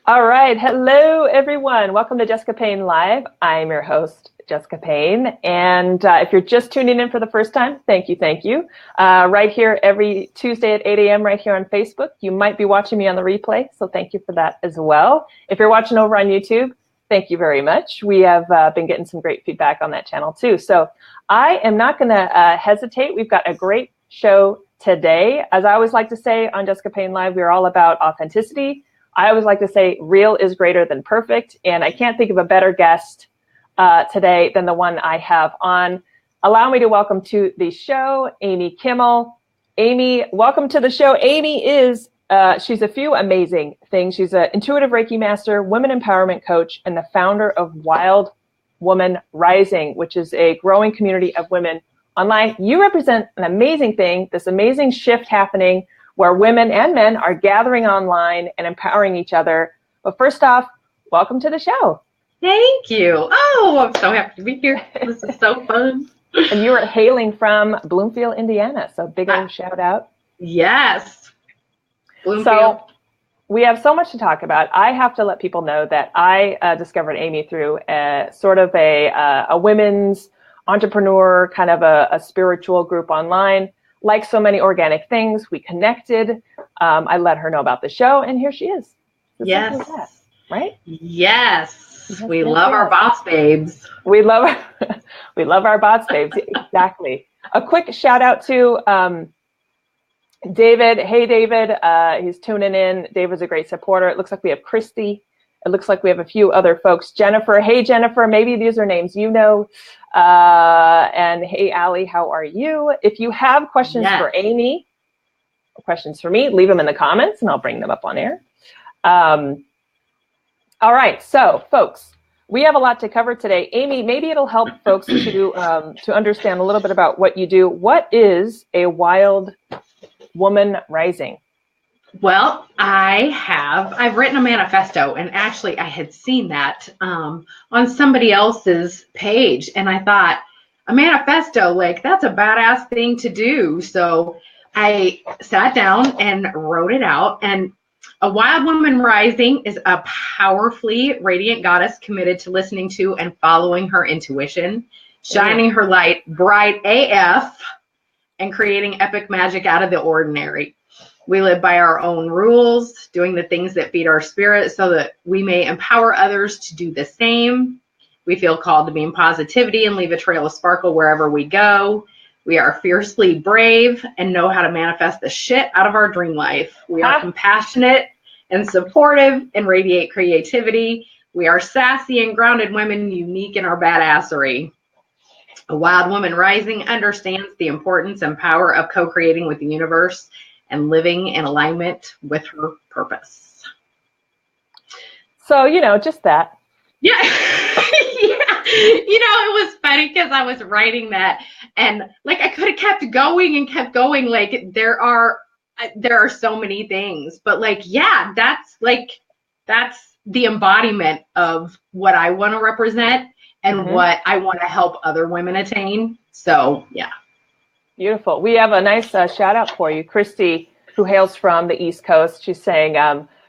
All right. Hello, everyone. Welcome to Jessica Payne Live. I'm your host, Jessica Payne. And if you're just tuning in for the first time, thank you, thank you. Right here every Tuesday at 8 a.m. right here on Facebook. You might be watching me on the replay, so thank you for that as well. If you're watching over on YouTube, thank you very much. We have been getting some great feedback on that channel too. So I am not going to hesitate. We've got a great show today. As I always like to say on Jessica Payne Live, we're all about authenticity. I always like to say real is greater than perfect, and I can't think of a better guest today than the one I have on. Allow me to welcome to the show, Amy Kimmel. Amy, welcome to the show. Amy is, she's a few amazing things. She's an intuitive Reiki master, women empowerment coach, and the founder of Wild Woman Rising, which is a growing community of women online. You represent an amazing thing, this amazing shift happening where women and men are gathering online and empowering each other. But first off, welcome to the show. Thank you. Oh, I'm so happy to be here. This is so fun. And you are hailing from Bloomfield, Indiana. So big old shout out. Yes. Bloomfield. So we have so much to talk about. I have to let people know that I discovered Amy through sort of a women's entrepreneur, kind of a spiritual group online. Like so many organic things, we connected. I let her know about the show, and here she is. Yes. Like that, right? Yes. We love our boss babes. We love our boss babes. Exactly. A quick shout out to David. Hey, David. He's tuning in. David's a great supporter. It looks like we have Christy. It looks like we have a few other folks. Jennifer. Hey, Jennifer. Maybe these are names you know. And hey, Allie, how are you? If you have questions for Amy, or questions for me, leave them in the comments and I'll bring them up on air. All right. So, folks, we have a lot to cover today. Amy, maybe it'll help folks to understand a little bit about what you do. What is a Wild Woman Rising? Well, I've written a manifesto, and actually I had seen that on somebody else's page, and I thought, a manifesto, like, that's a badass thing to do. So I sat down and wrote it out, and a Wild Woman Rising is a powerfully radiant goddess committed to listening to and following her intuition, shining her light bright AF, and creating epic magic out of the ordinary. We live by our own rules, doing the things that feed our spirit so that we may empower others to do the same. We feel called to be in positivity and leave a trail of sparkle wherever we go. We are fiercely brave and know how to manifest the shit out of our dream life. We are compassionate and supportive and radiate creativity. We are sassy and grounded women, unique in our badassery. A Wild Woman Rising understands the importance and power of co-creating with the universe and living in alignment with her purpose. So, just that. Yeah. Yeah. It was funny because I was writing that and like I could have kept going and kept going. Like there are so many things, but like, yeah, that's the embodiment of what I want to represent and what I want to help other women attain. So, yeah. Beautiful. We have a nice shout out for you. Christy, who hails from the East Coast, she's saying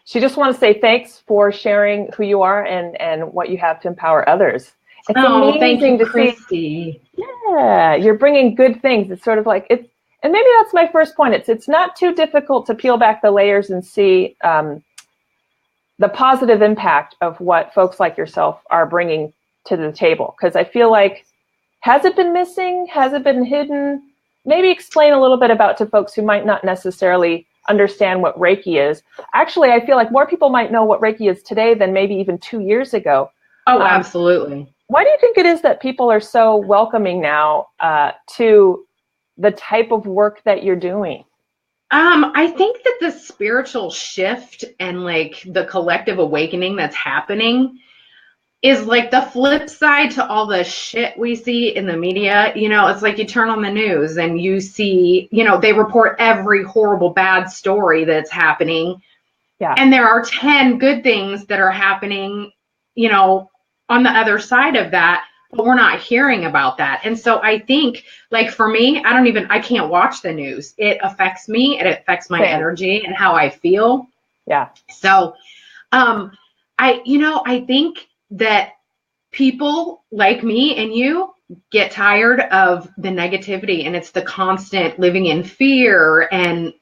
she just wants to say thanks for sharing who you are and what you have to empower others. It's amazing to Christy. See. Yeah, you're bringing good things. It's sort of like and maybe that's my first point. It's not too difficult to peel back the layers and see the positive impact of what folks like yourself are bringing to the table. Because I feel like, has it been missing? Has it been hidden? Maybe explain a little bit about to folks who might not necessarily understand what Reiki is. Actually, I feel like more people might know what Reiki is today than maybe even 2 years ago. Oh, absolutely. Why do you think it is that people are so welcoming now to the type of work that you're doing? I think that the spiritual shift and like the collective awakening that's happening is like the flip side to all the shit we see in the media. It's like you turn on the news and you see, they report every horrible, bad story that's happening. Yeah. And there are 10 good things that are happening, on the other side of that, but we're not hearing about that. And so I think, like, for me, I can't watch the news. It affects me. It affects my energy and how I feel. Yeah. So, I think that people like me and you get tired of the negativity, and it's the constant living in fear. And,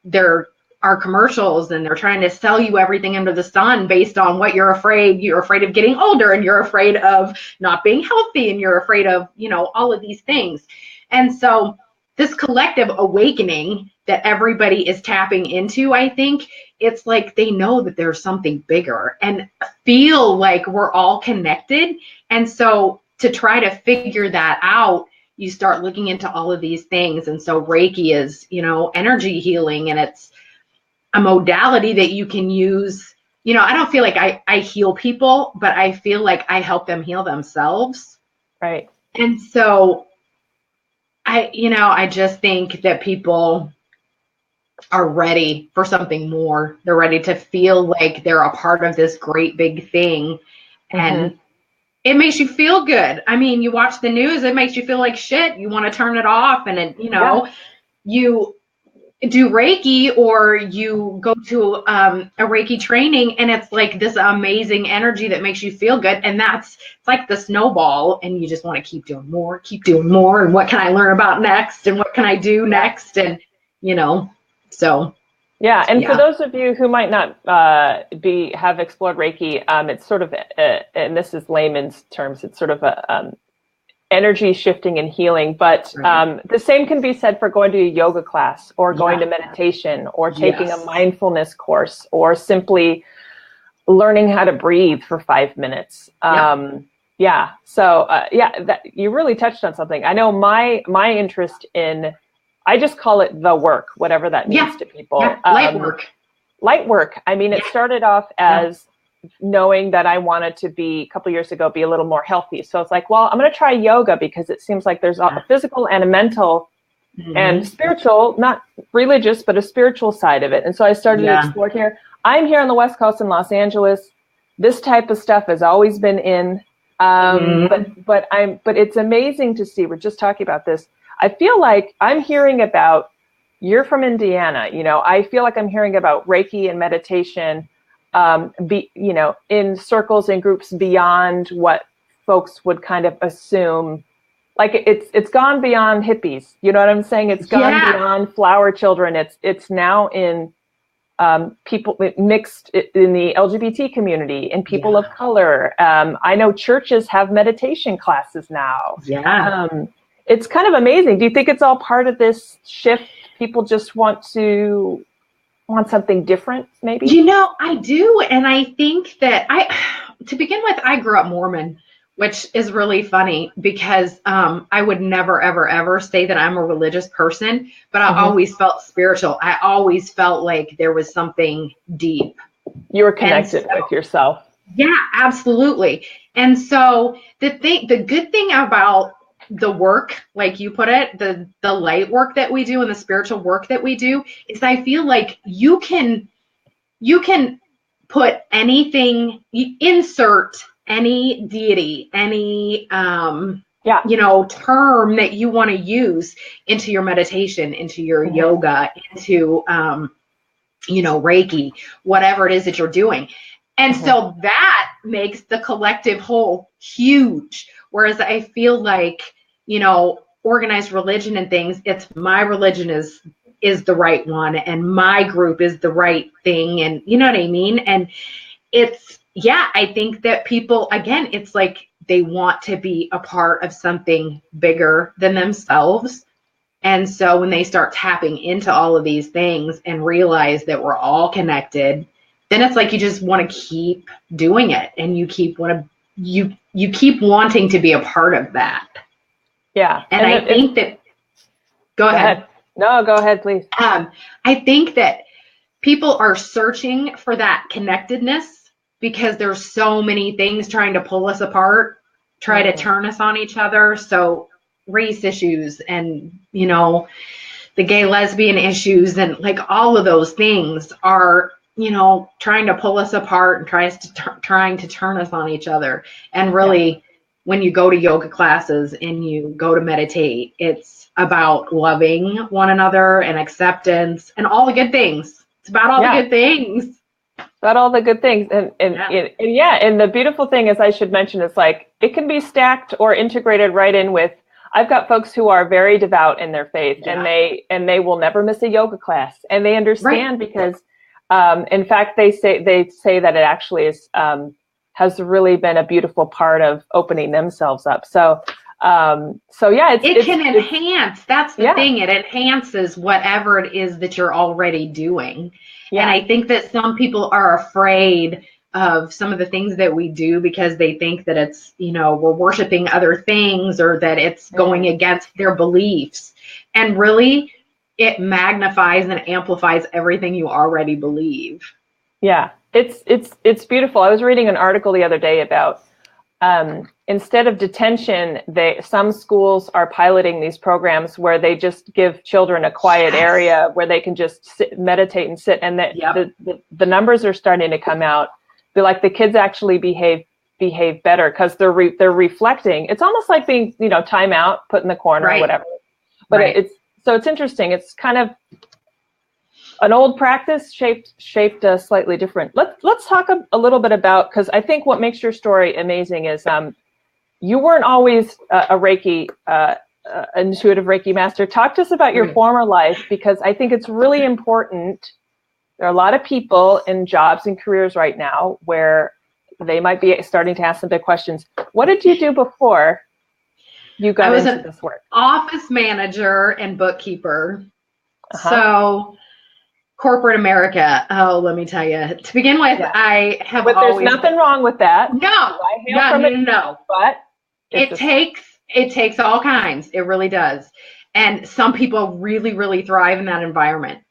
there are commercials and they're trying to sell you everything under the sun based on what you're afraid. You're afraid of getting older, and you're afraid of not being healthy, and you're afraid of, all of these things. And so this collective awakening that everybody is tapping into, I think it's like they know that there's something bigger and feel like we're all connected. And so to try to figure that out, you start looking into all of these things. And so Reiki is, energy healing, and it's a modality that you can use. I don't feel like I heal people, but I feel like I help them heal themselves. Right. And so I just think that people are ready for something more. They're ready to feel like they're a part of this great big thing. And it makes you feel good. I mean, you watch the news, it makes you feel like shit. You want to turn it off, and you do Reiki, or you go to a Reiki training, and it's like this amazing energy that makes you feel good. And it's like the snowball, and you just want to keep doing more. And what can I learn about next? And what can I do next? And, so. Yeah, and for those of you who might not have explored Reiki, it's sort of, and this is layman's terms, it's sort of a energy shifting and healing. But the same can be said for going to a yoga class, or going to meditation, or taking a mindfulness course, or simply learning how to breathe for 5 minutes. So that you really touched on something. I know my interest in, I just call it the work, whatever that means to people. Light work. Light work. I mean, it started off as knowing that I wanted to a couple of years ago, be a little more healthy. So it's like, well, I'm going to try yoga, because it seems like there's a physical and a mental and spiritual, not religious, but a spiritual side of it. And so I started to explore here. I'm here on the West Coast in Los Angeles. This type of stuff has always been in, but it's amazing to see. We're just talking about this. I feel like I'm hearing about, you're from Indiana, I feel like I'm hearing about Reiki and meditation, in circles and groups beyond what folks would kind of assume. Like it's gone beyond hippies. You know what I'm saying? It's gone beyond flower children. It's now in people mixed in the LGBT community, and people of color. I know churches have meditation classes now. It's kind of amazing. Do you think it's all part of this shift? People just want something different, maybe? I do. And I think that to begin with, I grew up Mormon, which is really funny, because I would never, ever, ever say that I'm a religious person, but I always felt spiritual. I always felt like there was something deep. You were connected with yourself. Yeah, absolutely. And so the good thing about the work, like you put it, the light work that we do and the spiritual work that we do, is I feel like you can put anything, insert any deity, any term that you want to use into your meditation, into your yoga, into Reiki, whatever it is that you're doing. And so that makes the collective whole huge. Whereas I feel like, organized religion and things, it's my religion is the right one, and my group is the right thing. And you know what I mean? And I think that people, again, it's like they want to be a part of something bigger than themselves. And so when they start tapping into all of these things and realize that we're all connected, then it's like you just want to keep doing it, and you keep wanting to be a part of that. Yeah. And I think that, go ahead. No, go ahead, please. I think that people are searching for that connectedness, because there's so many things trying to pull us apart, try to turn us on each other. So race issues, and, the gay lesbian issues, and like all of those things are, trying to pull us apart and trying to turn us on each other. And really, when you go to yoga classes and you go to meditate, it's about loving one another and acceptance and all the good things. It's about all the good things. Got all the good things. And the beautiful thing is, I should mention, is like, it can be stacked or integrated right in with, I've got folks who are very devout in their faith, and they will never miss a yoga class, and they understand because, in fact, they say that it actually is, has really been a beautiful part of opening themselves up. So it can enhance. That's the thing. It enhances whatever it is that you're already doing. Yeah. And I think that some people are afraid of some of the things that we do because they think that it's, we're worshiping other things, or that it's going against their beliefs. And really, it magnifies and amplifies everything you already believe. Yeah, it's beautiful. I was reading an article the other day about, instead of detention, some schools are piloting these programs where they just give children a quiet area where they can just meditate and sit. And the numbers are starting to come out. They're like, the kids actually behave better because they're reflecting. It's almost like being, time out, put in the corner or whatever. But it's interesting. It's kind of an old practice shaped slightly different. Let's talk a little bit about, because I think what makes your story amazing is, you weren't always a Reiki, intuitive Reiki master. Talk to us about your former life, because I think it's really important. There are a lot of people in jobs and careers right now where they might be starting to ask some big questions. What did you do before you got into this work? Office manager and bookkeeper. So corporate America. Oh, let me tell you. To begin with, I have always. There's nothing wrong with that. No. But it takes all kinds. It really does. And some people really, really thrive in that environment.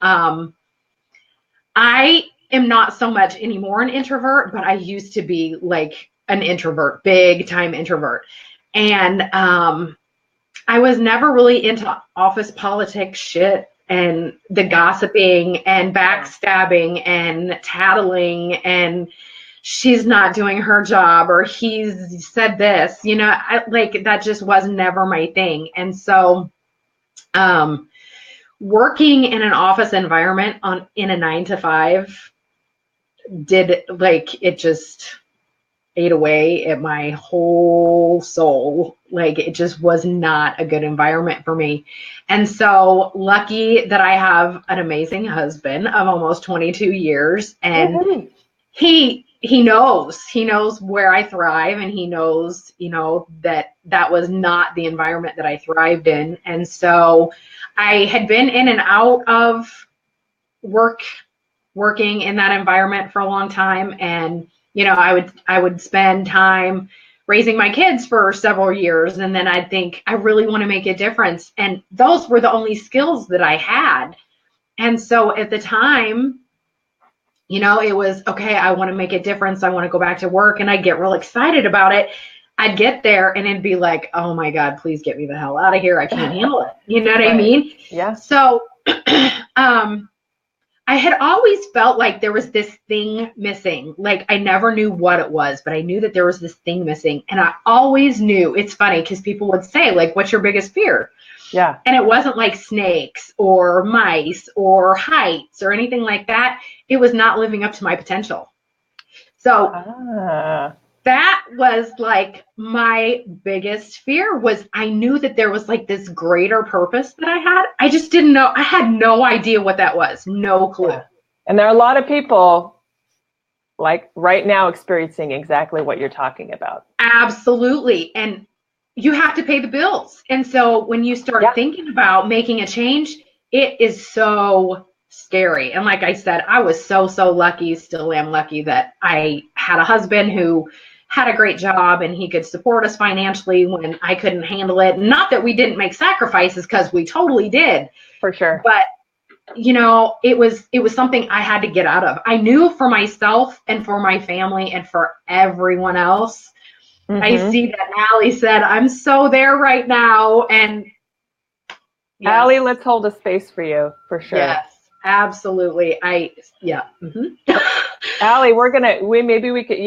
I am not so much anymore an introvert, but I used to be like an introvert, big time introvert. And I was never really into office politics shit and the gossiping and backstabbing and tattling and she's not doing her job or he's said this, that just was never my thing. And so working in an office environment in a 9-to-5 it just ate away at my whole soul. Like, it just was not a good environment for me. And so lucky that I have an amazing husband of almost 22 years. And he knows where I thrive, and he knows, that was not the environment that I thrived in. And so I had been in and out of working in that environment for a long time. And I would spend time raising my kids for several years, and then I'd think, I really want to make a difference. And those were the only skills that I had. And so at the time, it was, okay, I want to make a difference. I want to go back to work, and I'd get real excited about it. I'd get there and it'd be like, oh my God, please get me the hell out of here. I can't handle it. You know what I mean? Yeah. So, I had always felt like there was this thing missing. Like, I never knew what it was, but I knew that there was this thing missing. And I always knew. It's funny because people would say, like, what's your biggest fear? Yeah. And it wasn't like snakes or mice or heights or anything like that. It was not living up to my potential. So that was like my biggest fear. Was I knew that there was like this greater purpose that I had. I just didn't know. I had no idea what that was. No clue. Yeah. And there are a lot of people like right now experiencing exactly what you're talking about. Absolutely. And you have to pay the bills. And so when you start thinking about making a change, it is so scary. And like I said, I was so lucky, still am lucky, that I had a husband who had a great job and he could support us financially when I couldn't handle it. Not that we didn't make sacrifices, because we totally did. For sure. But it was something I had to get out of. I knew for myself and for my family and for everyone else. Mm-hmm. I see that Allie said, I'm so there right now. And yes. Allie, let's hold a space for you, for sure. Yes, absolutely. Mm-hmm. Allie, maybe we could,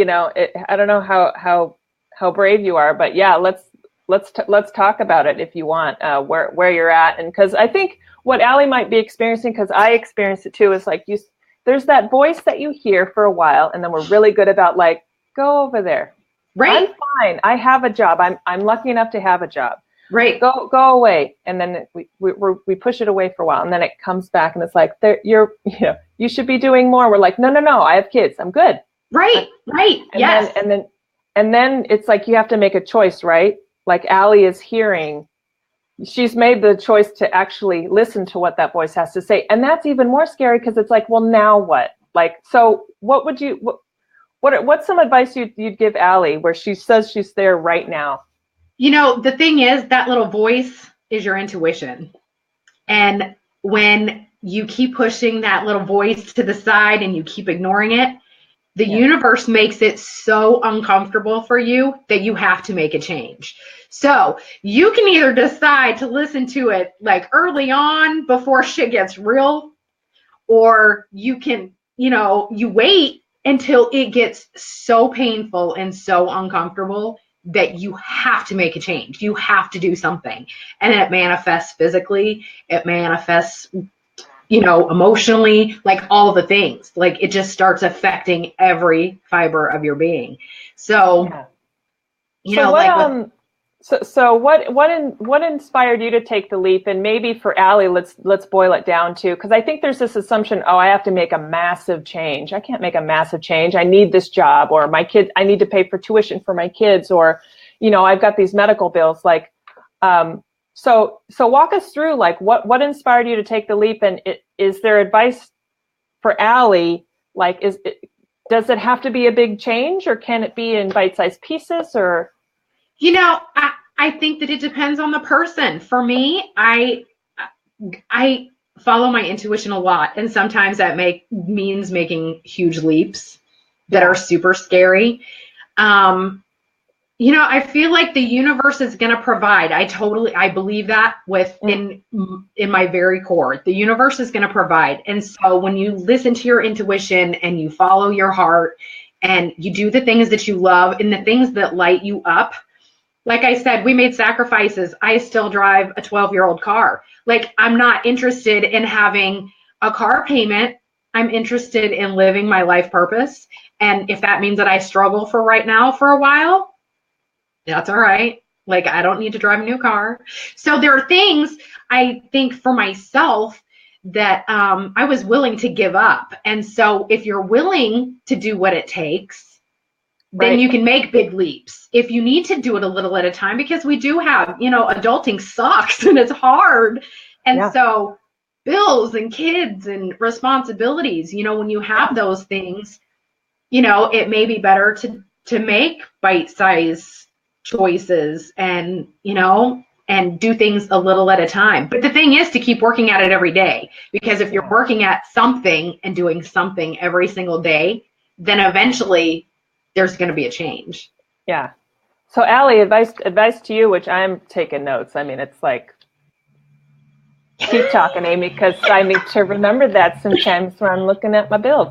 I don't know how brave you are, but yeah, let's talk about it if you want, where you're at. And because I think what Allie might be experiencing, because I experienced it too, is like there's that voice that you hear for a while, and then we're really good about like, go over there. Right. I'm fine. I have a job. I'm lucky enough to have a job. Right. Go away. And then we push it away for a while, and then it comes back, and it's like, you should be doing more. We're like, no, I have kids. I'm good. Right. Right. And yes. then it's like you have to make a choice, right? Like Allie is hearing. She's made the choice to actually listen to what that voice has to say. And that's even more scary because it's like, well, now what? Like, so what would you, what's some advice you'd give Allie where she says she's there right now? The thing is, that little voice is your intuition. And when you keep pushing that little voice to the side and you keep ignoring it, the universe makes it so uncomfortable for you that you have to make a change. So you can either decide to listen to it like early on before shit gets real, or you can, you wait until it gets so painful and so uncomfortable that you have to make a change. You have to do something. And it manifests physically, it manifests emotionally, like all the things, like it just starts affecting every fiber of your being. So, what inspired you to take the leap? And maybe for Allie, let's boil it down to, because I think there's this assumption, I have to make a massive change. I can't make a massive change. I need this job, or my kids, I need to pay for tuition for my kids, or, I've got these medical bills. Like, so walk us through, like, what inspired you to take the leap? And is there advice for Allie? Like, does it have to be a big change, or can it be in bite-sized pieces, or? I think that it depends on the person. For me, I follow my intuition a lot, and sometimes that means making huge leaps that are super scary. I feel like the universe is going to provide. I believe that in my very core. The universe is going to provide. And so when you listen to your intuition and you follow your heart and you do the things that you love and the things that light you up, like I said, we made sacrifices. I still drive a 12-year-old car. Like, I'm not interested in having a car payment. I'm interested in living my life purpose. And if that means that I struggle for right now for a while, that's all right. Like, I don't need to drive a new car. So there are things I think for myself that I was willing to give up. And so if you're willing to do what it takes, then you can make big leaps. If you need to do it a little at a time, because we do have, adulting sucks and it's hard. And so bills and kids and responsibilities, when you have those things, it may be better to make bite-sized choices and, and do things a little at a time. But the thing is to keep working at it every day, because if you're working at something and doing something every single day, then eventually there's going to be a change. Yeah. So Allie, advice to you, which I'm taking notes. I mean, it's like, keep talking, Amy, because I need to remember that sometimes when I'm looking at my bills,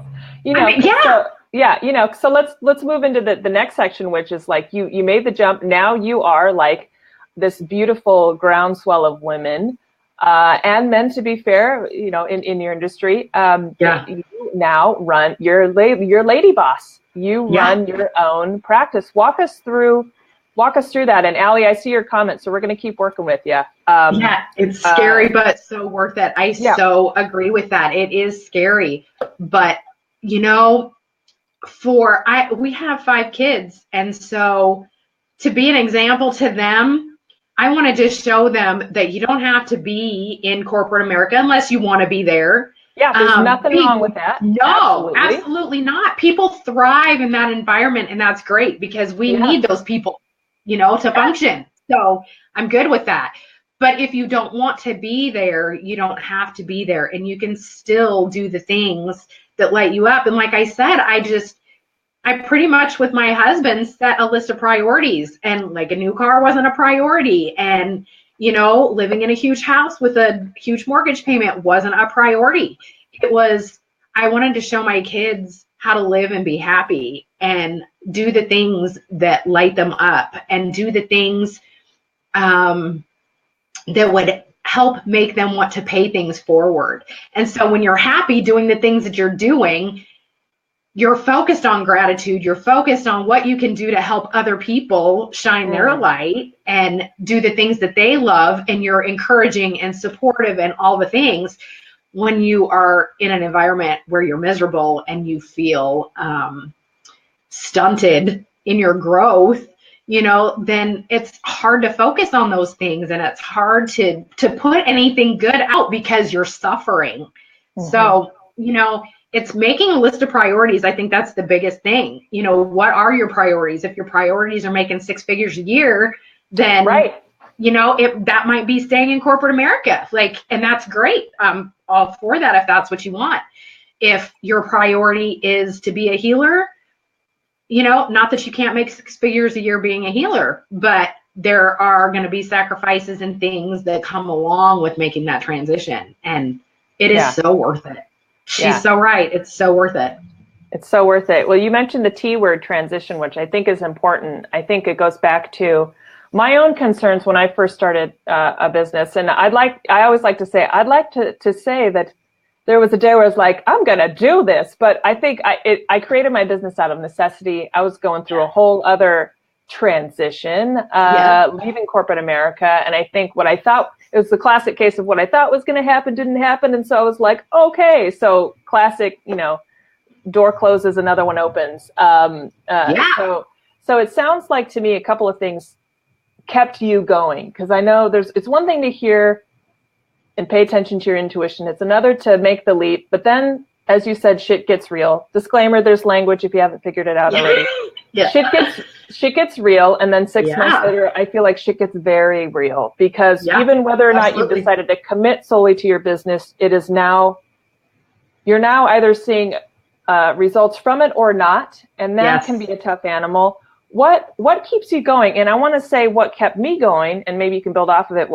So let's move into the next section, which is like, you made the jump. Now you are like this beautiful groundswell of women, and men, to be fair, in your industry, you now run, you're lady boss. You run your own practice. Walk us through that. And Allie, I see your comments, so we're going to keep working with you. It's scary, but so worth it. I so agree with that. It is scary, but we have 5 kids. And so to be an example to them, I want to just show them that you don't have to be in corporate America unless you want to be there. Yeah, there's nothing wrong with that. No, absolutely not. People thrive in that environment, and that's great because we need those people, to function. So I'm good with that. But if you don't want to be there, you don't have to be there, and you can still do the things that light you up. And like I said, I pretty much with my husband set a list of priorities, and like a new car wasn't a priority, and living in a huge house with a huge mortgage payment wasn't a priority. It was, I wanted to show my kids how to live and be happy and do the things that light them up and do the things that would help make them want to pay things forward. And so when you're happy doing the things that you're doing, you're focused on gratitude. You're focused on what you can do to help other people shine their light and do the things that they love. And you're encouraging and supportive and all the things. When you are in an environment where you're miserable and you feel stunted in your growth, you know, then it's hard to focus on those things, and it's hard to put anything good out because you're suffering. So, you know, it's making a list of priorities. I think that's the biggest thing. You know, what are your priorities? If your priorities are making 6 figures a year, then, you know, that might be staying in corporate America. Like, and that's great. I'm all for that if that's what you want. If your priority is to be a healer, you know, not that you can't make 6 figures a year being a healer, but there are going to be sacrifices and things that come along with making that transition. And it is so worth it. She's so right. It's so worth it. It's so worth it. Well, you mentioned the T word, transition, which I think is important. I think it goes back to my own concerns when I first started a business. And I always like to say, I'd like to say that there was a day where I was like, I'm going to do this. But I think I created my business out of necessity. I was going through a whole other transition, leaving corporate America. And I think what I thought, it was the classic case of what I thought was going to happen didn't happen. And so I was like, okay, so classic, you know, door closes, another one opens. So it sounds like to me a couple of things kept you going, because I know it's one thing to hear and pay attention to your intuition. It's another to make the leap. But then, as you said, shit gets real. Disclaimer, there's language if you haven't figured it out already. Shit gets real. And then 6 months later, I feel like shit gets very real, because even whether or not you've decided to commit solely to your business, it is now, you're now either seeing results from it or not. And that can be a tough animal. What keeps you going? And I want to say what kept me going, and maybe you can build off of it,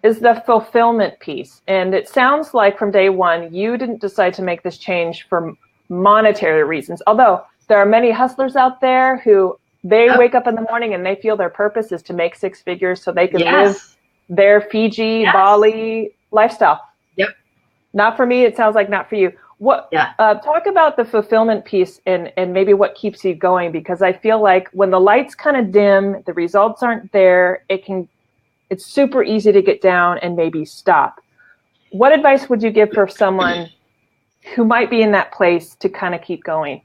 is the fulfillment piece. And it sounds like from day one, you didn't decide to make this change for monetary reasons. Although there are many hustlers out there who they wake up in the morning and they feel their purpose is to make 6 figures so they can live their Fiji, Bali lifestyle. Not for me. It sounds like not for you. Talk about the fulfillment piece and maybe what keeps you going, because I feel like when the lights kind of dim, the results aren't there, it's super easy to get down and maybe stop. What advice would you give for someone who might be in that place to kind of keep going?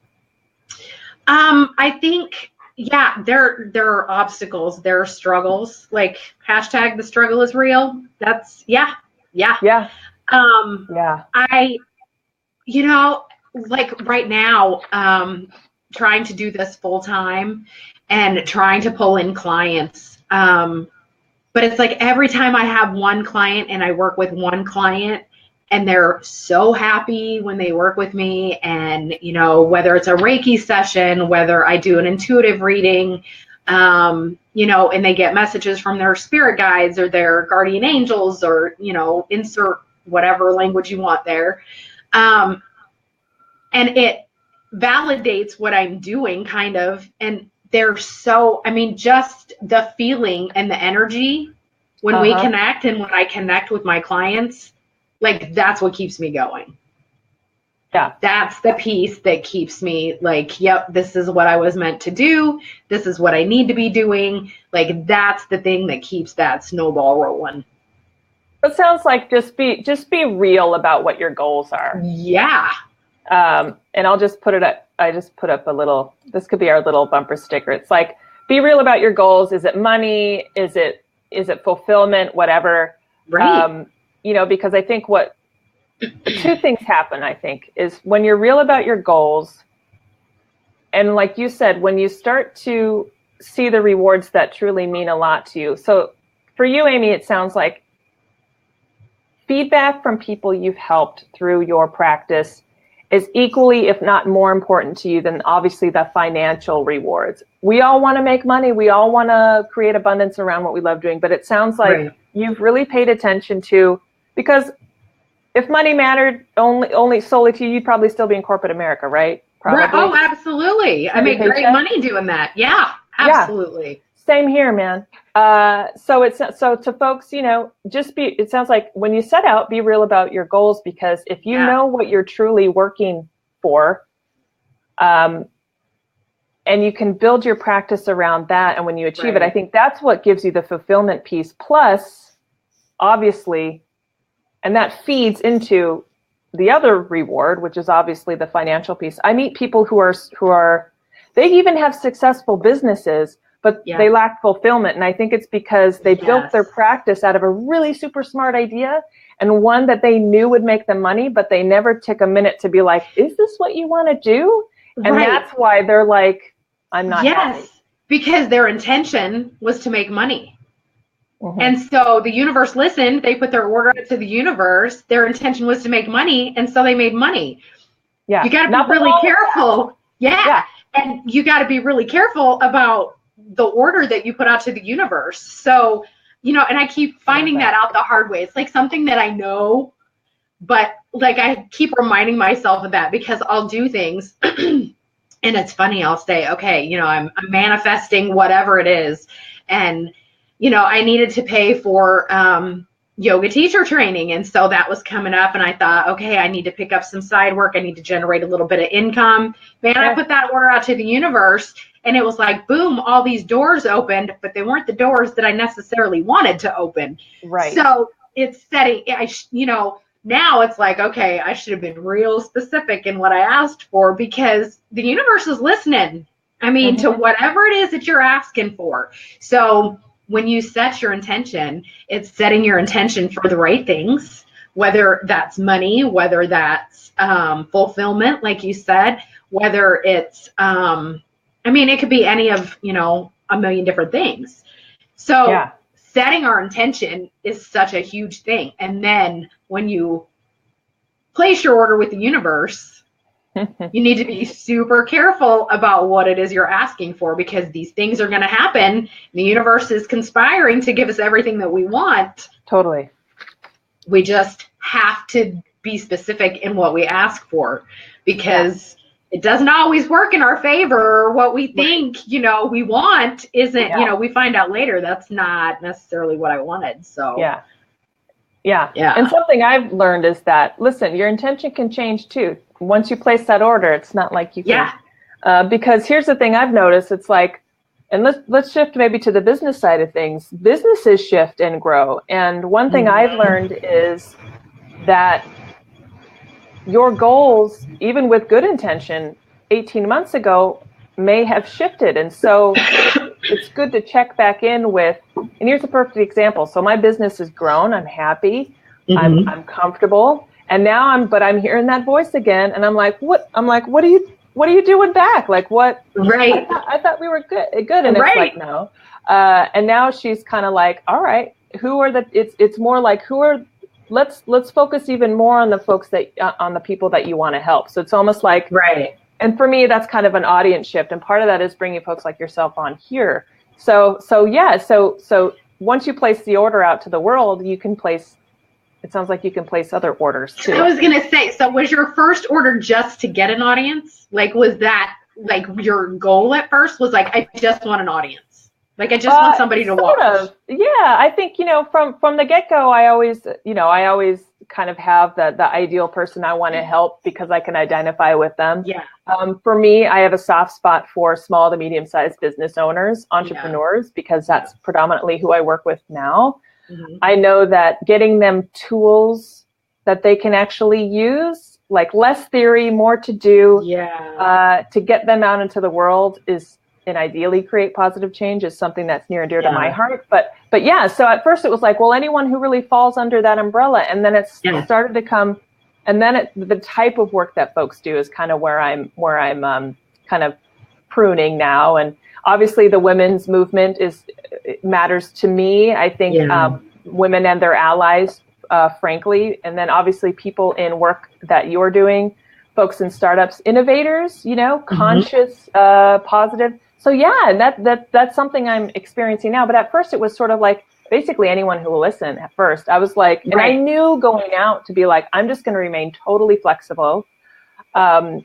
I think, there are obstacles, there are struggles, like hashtag the struggle is real. That's I, you know, like right now, trying to do this full time and trying to pull in clients. But it's like every time I have one client and I work with one client and they're so happy when they work with me, and, you know, whether it's a Reiki session, whether I do an intuitive reading, you know, and they get messages from their spirit guides or their guardian angels, or, you know, insert whatever language you want there. And it validates what I'm doing kind of. And they're so, I mean, just the feeling and the energy when we connect and when I connect with my clients, like that's what keeps me going. That's the piece that keeps me like, yep, this is what I was meant to do. This is what I need to be doing. Like, that's the thing that keeps that snowball rolling. It sounds like just be real about what your goals are. And I'll just put it up. I just put up a little, this could be our little bumper sticker. It's like, be real about your goals. Is it money? Is it fulfillment? Whatever. You know, because I think two things happen, I think, is when you're real about your goals, and like you said, when you start to see the rewards that truly mean a lot to you. So for you, Amy, it sounds like feedback from people you've helped through your practice is equally, if not more important to you than obviously the financial rewards. We all want to make money. We all want to create abundance around what we love doing. But it sounds like you've really paid attention to, because if money mattered only solely to you, you'd probably still be in corporate America, right? Probably. Oh, absolutely. I make great money doing that. Yeah, absolutely. Same here, man. So to folks, it sounds like when you set out, be real about your goals, because if you know what you're truly working for, and you can build your practice around that, and when you achieve it, I think that's what gives you the fulfillment piece. Plus, obviously, and that feeds into the other reward, which is obviously the financial piece. I meet people who are they even have successful businesses, but they lack fulfillment. And I think it's because they built their practice out of a really super smart idea, and one that they knew would make them money, but they never took a minute to be like, is this what you want to do? And that's why they're like, I'm not happy. Because their intention was to make money. And so the universe listened, they put their order out to the universe, their intention was to make money, and so they made money. You got to be really careful. And you got to be really careful about the order that you put out to the universe. So, and I keep finding that out the hard way. It's like something that I know, but like I keep reminding myself of that, because I'll do things and it's funny. I'll say, okay, I'm manifesting whatever it is. And, I needed to pay for yoga teacher training. And so that was coming up, and I thought, okay, I need to pick up some side work. I need to generate a little bit of income. Man, I put that order out to the universe, and it was like, boom, all these doors opened, but they weren't the doors that I necessarily wanted to open. So it's setting, now it's like, okay, I should have been real specific in what I asked for, because the universe is listening. I mean, to whatever it is that you're asking for. So when you set your intention, it's setting your intention for the right things, whether that's money, whether that's fulfillment, like you said, whether it's, it could be any of, a million different things. So setting our intention is such a huge thing. And then when you place your order with the universe, you need to be super careful about what it is you're asking for, because these things are going to happen. The universe is conspiring to give us everything that we want. Totally. We just have to be specific in what we ask for, because it doesn't always work in our favor. What we think, we want isn't, we find out later that's not necessarily what I wanted. So Yeah. And something I've learned is that, listen, your intention can change too. Once you place that order, it's not like you can, because here's the thing I've noticed. It's like, and let's shift maybe to the business side of things. Businesses shift and grow. And one thing I've learned is that your goals, even with good intention, 18 months ago may have shifted. And so it's good to check back in with, and here's a perfect example. So my business has grown. I'm happy. I'm comfortable. And now I'm hearing that voice again. And I'm like, what are you doing back? Like what? Right. I thought we were good. And it's like, no. And now she's kind of like, all right, it's more like, let's focus even more on the folks on the people that you want to help. So it's almost like, and for me, that's kind of an audience shift. And part of that is bringing folks like yourself on here. So once you place the order out to the world, it sounds like you can place other orders too. I was going to say, so was your first order just to get an audience? Like, was that like your goal at first, was like, I just want an audience? Like, I just want somebody to watch. Yeah, I think, from the get-go, I always kind of have the ideal person I want to help, because I can identify with them. Yeah. For me, I have a soft spot for small to medium-sized business owners, entrepreneurs, because that's predominantly who I work with now. I know that getting them tools that they can actually use, like less theory, more to do, to get them out into the world and ideally create positive change, is something that's near and dear to my heart. But so at first it was like, well, anyone who really falls under that umbrella. And then it started to come, and then the type of work that folks do is kind of where I'm kind of pruning now. And obviously the women's movement matters to me. I think women and their allies, frankly, and then obviously people in work that you're doing, folks in startups, innovators, conscious, positive. So that's something I'm experiencing now. But at first it was sort of like basically anyone who will listen. At first I was like, and I knew going out to be like, I'm just going to remain totally flexible.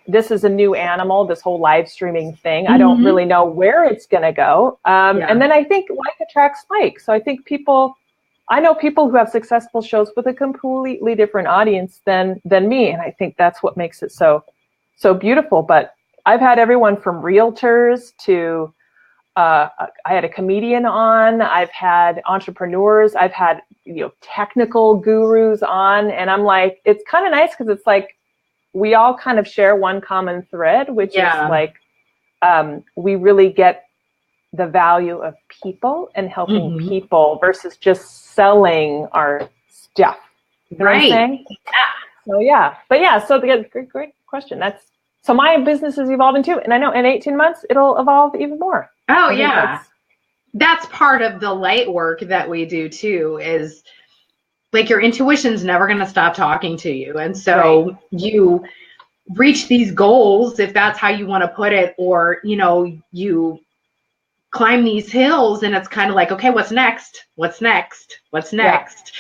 this is a new animal, this whole live streaming thing. I don't really know where it's going to go. And then I think like attracts like. So I think I know people who have successful shows with a completely different audience than me. And I think that's what makes it so beautiful. But I've had everyone from realtors to, I had a comedian on, I've had entrepreneurs, I've had, technical gurus on. And I'm like, it's kind of nice because it's like, we all kind of share one common thread, which is like, we really get the value of people and helping people versus just selling our stuff. You know what I'm saying? So great question. So my business is evolving too. And I know in 18 months, it'll evolve even more. Oh, yeah. That's part of the light work that we do too, is like your intuition's never going to stop talking to you. And so you reach these goals, if that's how you want to put it, or, you climb these hills and it's kind of like, okay, what's next? What's next? What's next?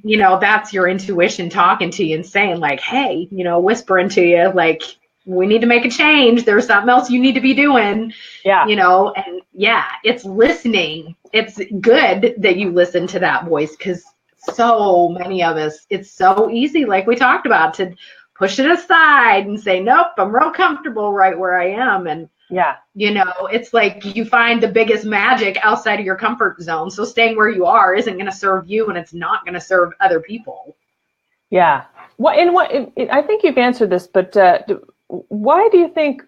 Yeah. And, that's your intuition talking to you and saying like, hey, whispering to you, like, we need to make a change. There's something else you need to be doing. Yeah. And it's listening. It's good that you listen to that voice, because so many of us, it's so easy, like we talked about, to push it aside and say, nope, I'm real comfortable right where I am. And, it's like you find the biggest magic outside of your comfort zone. So staying where you are isn't going to serve you, and it's not going to serve other people. Yeah. I think you've answered this, but why do you think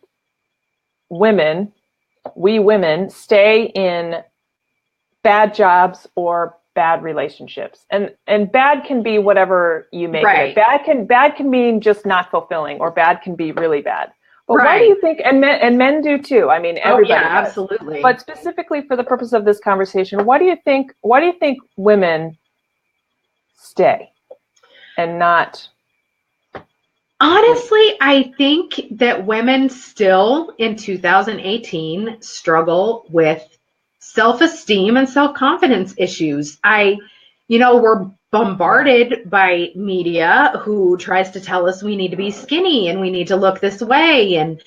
we women stay in bad jobs or bad relationships? And bad can be whatever you make it. Bad can mean just not fulfilling, or bad can be really bad. But why do you think, and men do too? I mean, everybody does. Absolutely. But specifically for the purpose of this conversation, why do you think women stay and not? Honestly, I think that women still in 2018 struggle with self-esteem and self-confidence issues. We're bombarded by media who tries to tell us we need to be skinny and we need to look this way, and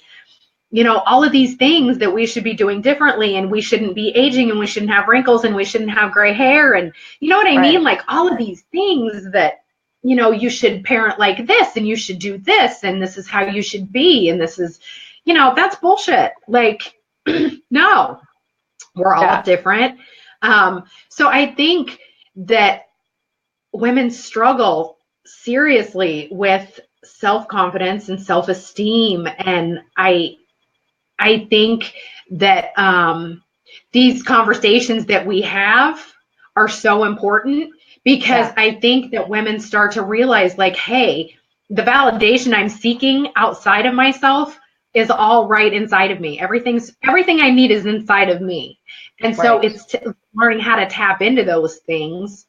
all of these things that we should be doing differently, and we shouldn't be aging, and we shouldn't have wrinkles, and we shouldn't have gray hair, and you know what I mean? Like all of these things that, you should parent like this, and you should do this, and this is how you should be, and this is, that's bullshit. Like, no, we're all different. So I think that women struggle seriously with self-confidence and self-esteem. And I think that these conversations that we have are so important, because I think that women start to realize like, hey, the validation I'm seeking outside of myself is all right inside of me. Everything I need is inside of me. And so it's learning how to tap into those things.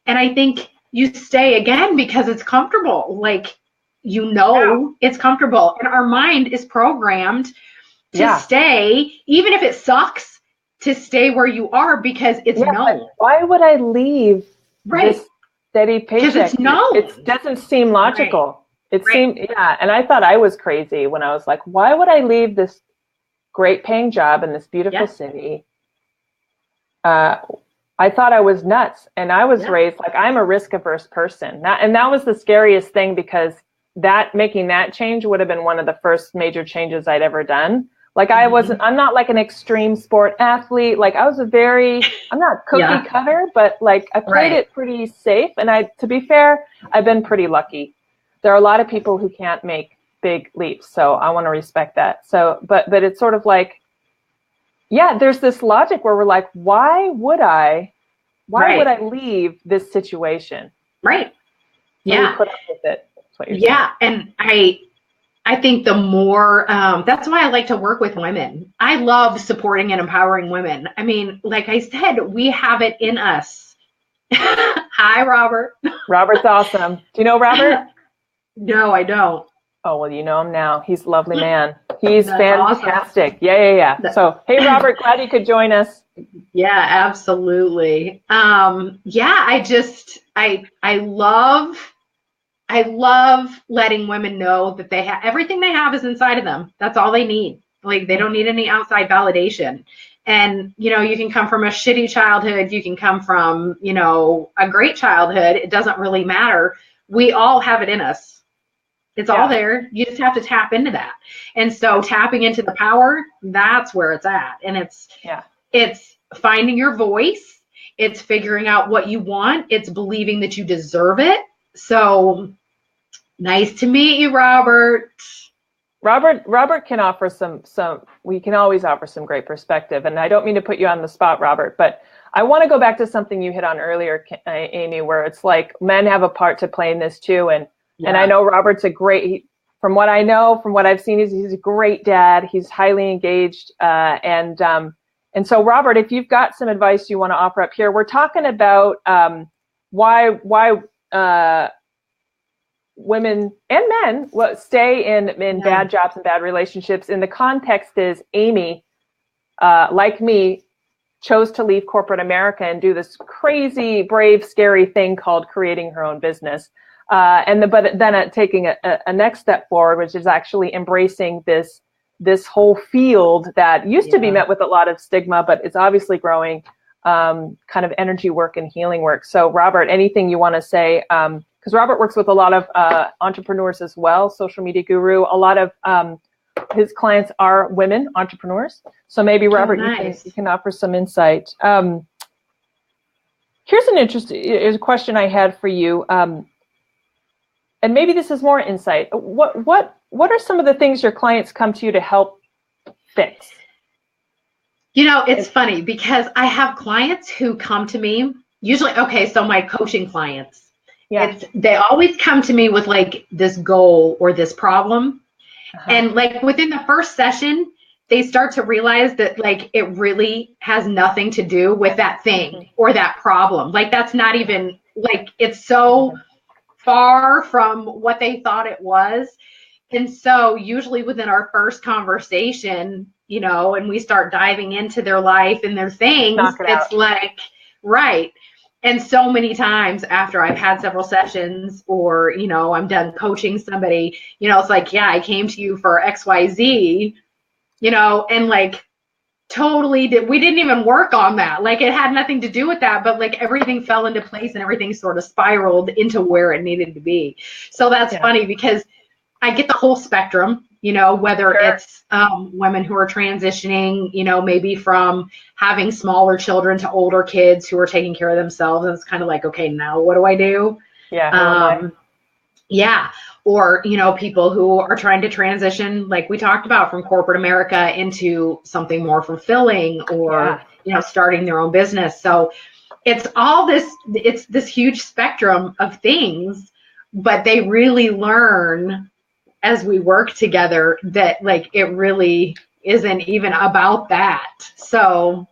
And I think you stay again because it's comfortable. Like, it's comfortable. And our mind is programmed to stay, even if it sucks, to stay where you are, because it's known. Why would I leave this steady paycheck? Because it's known. It doesn't seem logical. It seemed, and I thought I was crazy when I was like, why would I leave this great paying job in this beautiful city? I thought I was nuts, and I was raised like I'm a risk averse person. And that was the scariest thing, because making that change would have been one of the first major changes I'd ever done. Like I'm not like an extreme sport athlete. Like I'm not cookie cutter, but like I played it pretty safe. And to be fair, I've been pretty lucky. There are a lot of people who can't make big leaps. So I want to respect that. So, but it's sort of like, there's this logic where we're like, why would I leave this situation? Right. So we put up with it. That's what you're saying. And I think the more, that's why I like to work with women. I love supporting and empowering women. I mean, like I said, we have it in us. Hi, Robert. Robert's awesome. Do you know Robert? No, I don't. Oh, well, you know him now. He's a lovely man. He's fantastic. Awesome. Yeah. So, hey, Robert, glad you could join us. Yeah, absolutely. I I love letting women know that they have everything they have is inside of them. That's all they need. Like they don't need any outside validation. And, you know, you can come from a shitty childhood. You can come from, you know, a great childhood. It doesn't really matter. We all have it in us. It's all there. You just have to tap into that. And so tapping into the power, that's where it's at. And it's finding your voice. It's figuring out what you want. It's believing that you deserve it. So nice to meet you, Robert. Robert can offer we can always offer some great perspective. And I don't mean to put you on the spot, Robert, but I want to go back to something you hit on earlier, Amy, where it's like men have a part to play in this too. And I know Robert's from what I know, from what I've seen, he's a great dad. He's highly engaged. And so Robert, if you've got some advice you want to offer up here, we're talking about why women and men stay in bad jobs and bad relationships. And the context is Amy, like me, chose to leave corporate America and do this crazy, brave, scary thing called creating her own business. But then taking a next step forward, which is actually embracing this whole field that used to be met with a lot of stigma, but it's obviously growing, kind of energy work and healing work. So Robert, anything you want to say? Because Robert works with a lot of entrepreneurs as well, social media guru. A lot of his clients are women entrepreneurs. So maybe Robert, you can offer some insight. Here's a question I had for you. And maybe this is more insight. What are some of the things your clients come to you to help fix? You know, it's funny because I have clients who come to me, usually, so my coaching clients, they always come to me with like this goal or this problem. And like within the first session, they start to realize that like it really has nothing to do with that thing or that problem. Like that's not even like, it's so far from what they thought it was. And so usually within our first conversation, you know, and we start diving into their life and their things, it's like, right. And so many times after I've had several sessions or, you know, I'm done coaching somebody, you know, it's like, I came to you for XYZ, you know, and like totally we didn't even work on that. Like it had nothing to do with that, but like everything fell into place and everything sort of spiraled into where it needed to be. So that's funny because I get the whole spectrum, you know, whether it's women who are transitioning, you know, maybe from having smaller children to older kids who are taking care of themselves. And it's kind of like, okay, now what do I do? Or, you know, people who are trying to transition, like we talked about, from corporate America into something more fulfilling or, you know, starting their own business. So it's this huge spectrum of things, but they really learn as we work together that like it really isn't even about that. So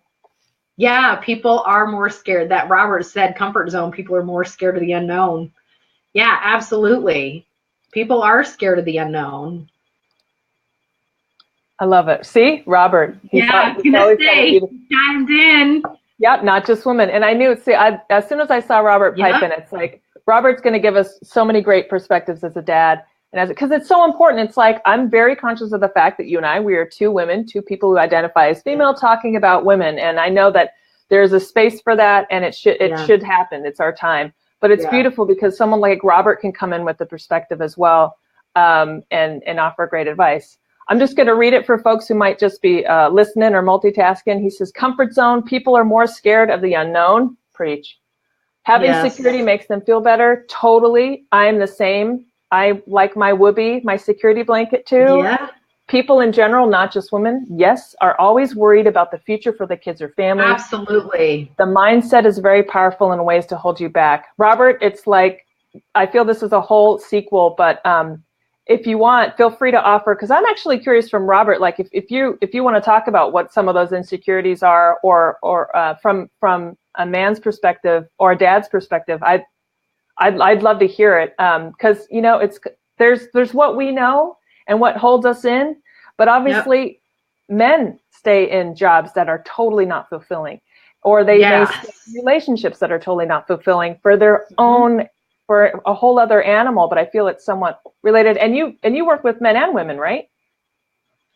people are more scared. That Robert said comfort zone, people are more scared of the unknown. Yeah, absolutely. People are scared of the unknown. I love it. See, Robert. He's always chimed in. Yeah, not just women. And I knew, as soon as I saw Robert pipe in, it's like, Robert's going to give us so many great perspectives as a dad. And because it's so important, it's like, I'm very conscious of the fact that you and I, we are two women, two people who identify as female talking about women. And I know that there's a space for that and it should happen. It's our time. But it's beautiful because someone like Robert can come in with the perspective as well, and offer great advice. I'm just going to read it for folks who might just be listening or multitasking. He says, comfort zone, people are more scared of the unknown. Preach. Having security makes them feel better. Totally. I'm the same. I like my whoopee, my security blanket too. Yeah. People in general, not just women, are always worried about the future for the kids or family. Absolutely. The mindset is very powerful in ways to hold you back. Robert, it's like, I feel this is a whole sequel, but if you want, feel free to offer, because I'm actually curious from Robert, like if you want to talk about what some of those insecurities are, or from a man's perspective or a dad's perspective, I'd love to hear it, because you know there's what we know and what holds us in, but obviously men stay in jobs that are totally not fulfilling, or they stay in relationships that are totally not fulfilling for their own for a whole other animal, but I feel it's somewhat related. And you work with men and women, right?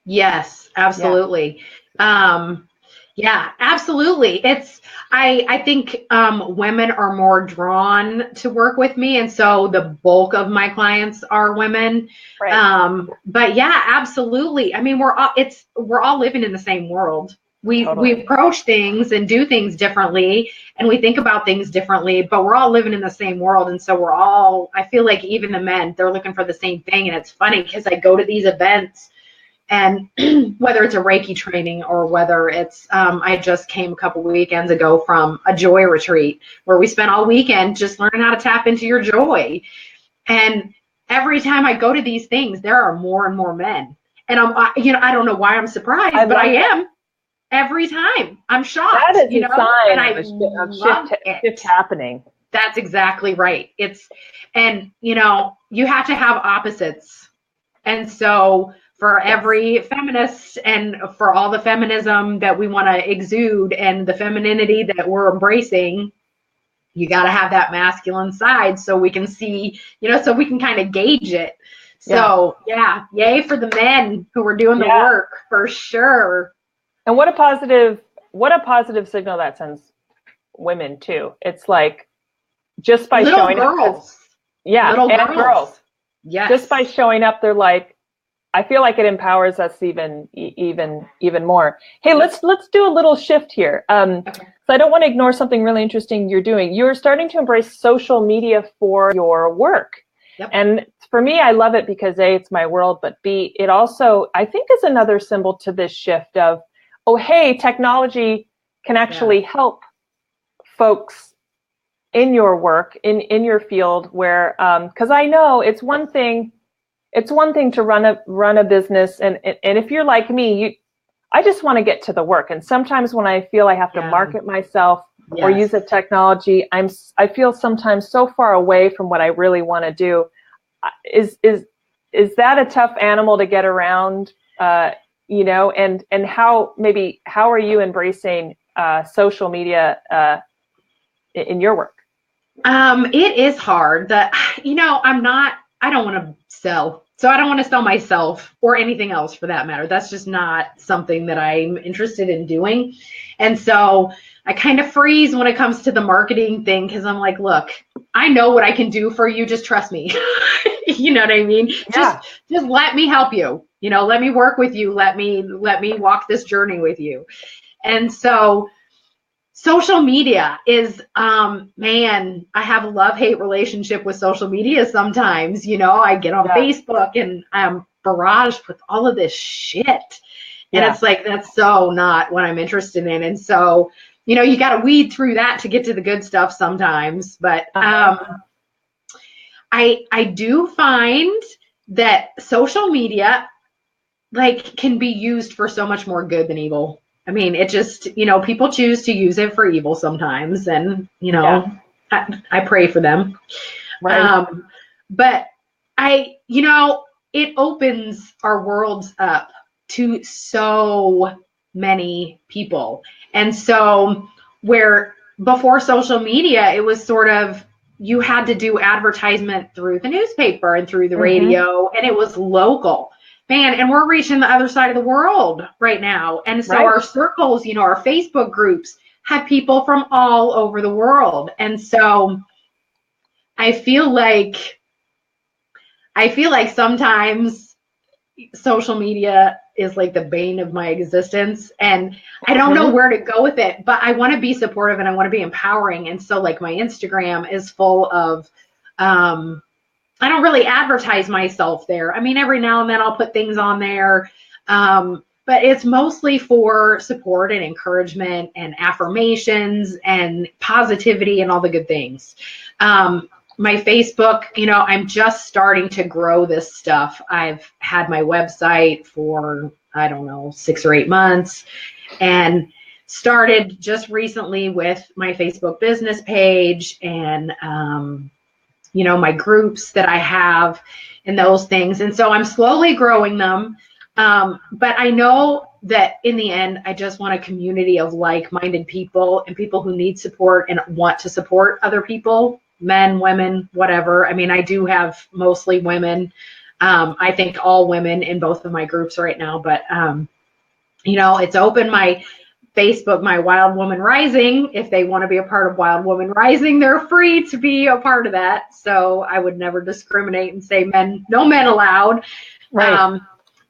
Yes, absolutely. Yeah, absolutely. I think women are more drawn to work with me, and so the bulk of my clients are women. Right. But yeah, absolutely. I mean, we're all living in the same world. We Totally. approach things and do things differently, and we think about things differently, but we're all living in the same world, and so I feel like even the men, they're looking for the same thing. And it's funny because I go to these events, and whether it's a Reiki training or whether it's, I just came a couple weekends ago from a joy retreat where we spent all weekend just learning how to tap into your joy. And every time I go to these things, there are more and more men. And I don't know why I'm I surprised, but I love that. am every time. I'm That shocked, is a and sign I of of love shift it. happening. That's exactly right. And you have to have opposites. And so for Yes. every feminist and for all the feminism that we want to exude and the femininity that we're embracing, you got to have that masculine side so we can see, so we can kind of gauge it. Yeah. So yeah, yay for the men who are doing the Yeah. work for sure. And what a positive signal that sends women too. It's like just by Little showing up, because girls, yeah, little and girls. girls, just by Yes. showing up, they're like, I feel like it empowers us even more. Hey, Yep. let's do a little shift here. Okay. So I don't want to ignore something really interesting you're doing. You're starting to embrace social media for your work. Yep. And for me, I love it because A, it's my world, but B, it also, I think, is another symbol to this shift of, oh, hey, technology can Yeah. actually help folks in your work, in your field, where, because I know it's one thing to run a business, and if you're like me, I just want to get to the work. And sometimes when I feel I have to Yeah. market myself or use Yes. a technology, I feel sometimes so far away from what I really want to do. Is that a tough animal to get around? And how are you embracing social media in your work? It is hard that, I don't want to sell. So I don't want to sell myself or anything else for that matter. That's just not something that I'm interested in doing. And so I kind of freeze when it comes to the marketing thing because I'm like, look, I know what I can do for you. Just trust me. You know what I mean? Just Yeah. just let me help you. Let me work with you. Let me walk this journey with you. And so social media is, man, I have a love-hate relationship with social media sometimes. I get on Yeah. Facebook and I'm barraged with all of this shit. And Yeah. it's like, that's so not what I'm interested in. And so, you got to weed through that to get to the good stuff sometimes. But Uh-huh. I do find that social media like can be used for so much more good than evil. I mean, it just, people choose to use it for evil sometimes, and Yeah. I pray for them. Right. Um, but it opens our worlds up to so many people, and so where before social media, it was sort of you had to do advertisement through the newspaper and through the Mm-hmm. radio, and it was local. Man, and we're reaching the other side of the world right now. And so Right. our circles, our Facebook groups have people from all over the world. And so I feel like sometimes social media is like the bane of my existence, and I don't know Mm-hmm. where to go with it, but I want to be supportive and I want to be empowering. And so like my Instagram is full of I don't really advertise myself there. I mean, every now and then I'll put things on there. But it's mostly for support and encouragement and affirmations and positivity and all the good things. My Facebook, I'm just starting to grow this stuff. I've had my website for, I don't know, 6 or 8 months, and started just recently with my Facebook business page and, my groups that I have and those things. And so I'm slowly growing them. But I know that in the end, I just want a community of like-minded people and people who need support and want to support other people. men, women, whatever. I mean, I do have mostly women. I think all women in both of my groups right now, but it's open. My Facebook, my Wild Woman Rising, if they want to be a part of Wild Woman Rising, they're free to be a part of that. So I would never discriminate and say no men allowed. Right.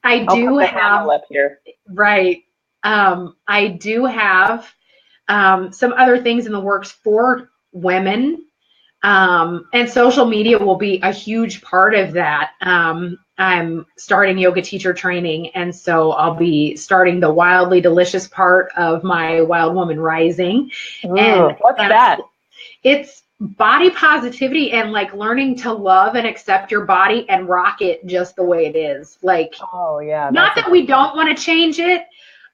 I I'll do put the have, handle up here. right. I do have some other things in the works for women. And social media will be a huge part of that. I'm starting yoga teacher training, and so I'll be starting the Wildly Delicious part of my Wild Woman Rising. Ooh, And what's that? It's body positivity and like learning to love and accept your body and rock it just the way it is. Like, Oh yeah. not that we don't want to change it,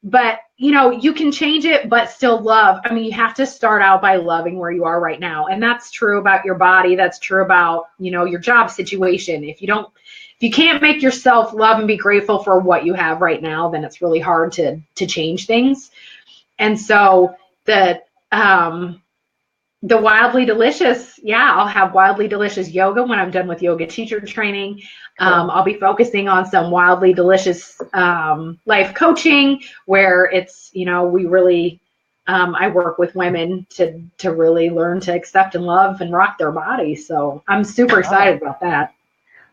but you can change it, but still love. I mean, you have to start out by loving where you are right now. And that's true about your body. That's true about, your job situation. If you can't make yourself love and be grateful for what you have right now, then it's really hard to change things. And so the Wildly Delicious, I'll have Wildly Delicious yoga when I'm done with yoga teacher training. Cool. I'll be focusing on some Wildly Delicious life coaching where it's, we really, I work with women to really learn to accept and love and rock their body. So I'm super excited about that.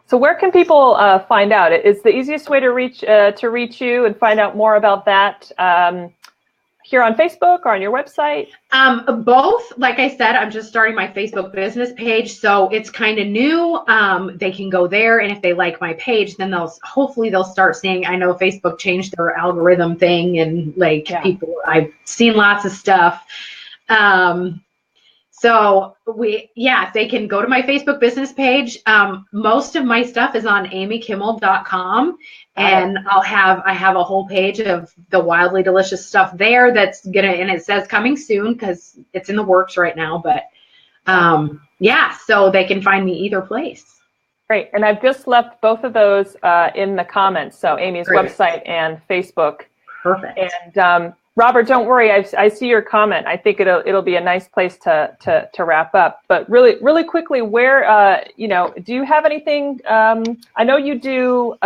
So where can people find out? Is the easiest way to reach you and find out more about that here on Facebook or on your website? Both. Like I said, I'm just starting my Facebook business page, so it's kind of new. They can go there, and if they like my page, then hopefully they'll start seeing. I know Facebook changed their algorithm thing, and people, I've seen lots of stuff. So if they can go to my Facebook business page. Most of my stuff is on amykimmel.com, and I have a whole page of the Wildly Delicious stuff there and it says coming soon because it's in the works right now, but so they can find me either place. Great. And I've just left both of those in the comments. So Amy's website and Facebook. Perfect. And Robert, don't worry. I see your comment. I think it'll be a nice place to wrap up. But really quickly, where do you have anything? I know you do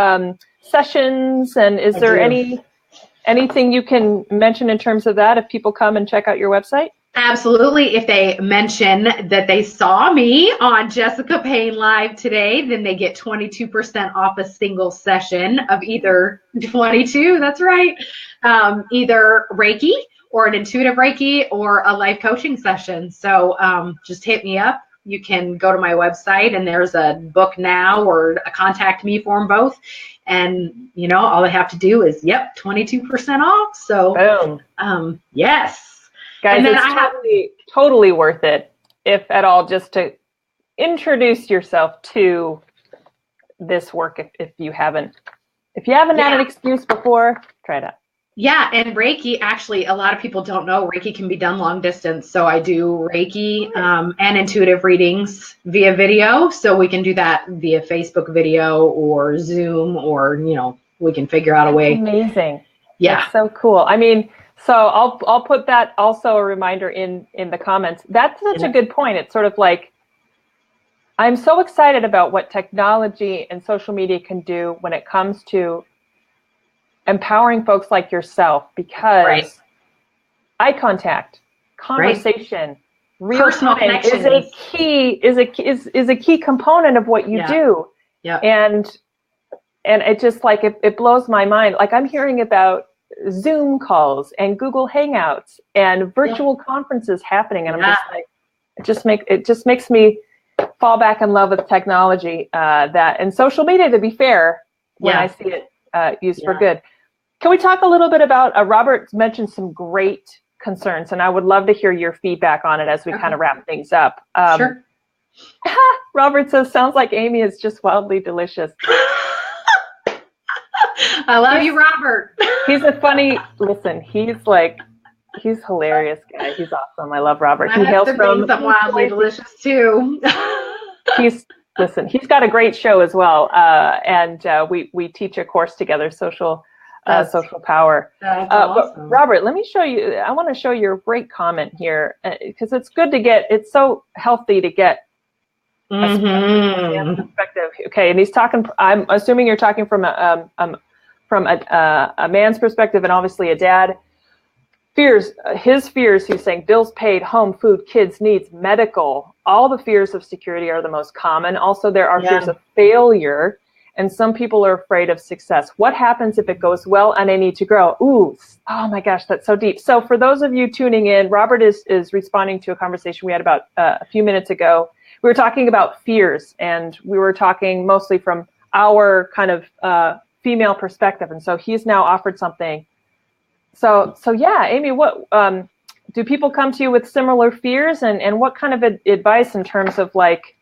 sessions, and is there anything you can mention in terms of that if people come and check out your website? Absolutely. If they mention that they saw me on Jessica Payne Live today, then they get 22% off a single session of either 22, that's right, either Reiki or an intuitive Reiki or a life coaching session. So just hit me up. You can go to my website and there's a book now or a contact me form both. And, all they have to do is, 22% off. So, yes. Guys, it's totally worth it, if at all, just to introduce yourself to this work. If you haven't had an excuse before, try it out. Yeah, and Reiki, actually, a lot of people don't know Reiki can be done long distance. So I do Reiki and intuitive readings via video. So we can do that via Facebook video or Zoom, or we can figure out a way. Amazing. Yeah. That's so cool. I mean, so I'll put that also a reminder in the comments. That's such a good point. It's sort of like, I'm so excited about what technology and social media can do when it comes to empowering folks like yourself, because eye contact, conversation, real personal time is a key component of what you do. Yeah. And it just like it blows my mind. Like, I'm hearing about Zoom calls and Google Hangouts and virtual conferences happening, and I'm just like, it just makes me fall back in love with technology and social media, to be fair, when I see it used for good. Can we talk a little bit about Robert mentioned some great concerns, and I would love to hear your feedback on it as we kind of wrap things up. Sure. Robert says, sounds like Amy is just wildly delicious. I love you, Robert. He's he's hilarious guy. He's awesome. I love Robert. He hails from some Wildly Delicious too. He's got a great show as well. And we teach a course together, social power. That's awesome. But Robert, let me show you. I want to show you a great comment here, because it's good to get. It's so healthy to get Mm-hmm. perspective. Okay, and he's talking. I'm assuming you're talking from a man's perspective, and obviously a dad. Fears, his fears. He's saying bills paid, home, food, kids, needs, medical. All the fears of security are the most common. Also, there are fears of failure, and some people are afraid of success. What happens if it goes well and I need to grow? Ooh, oh my gosh, that's so deep. So for those of you tuning in, Robert is responding to a conversation we had about a few minutes ago. We were talking about fears, and we were talking mostly from our kind of female perspective. And so he's now offered something. So yeah, Amy, what do people come to you with similar fears, and what kind of advice in terms of like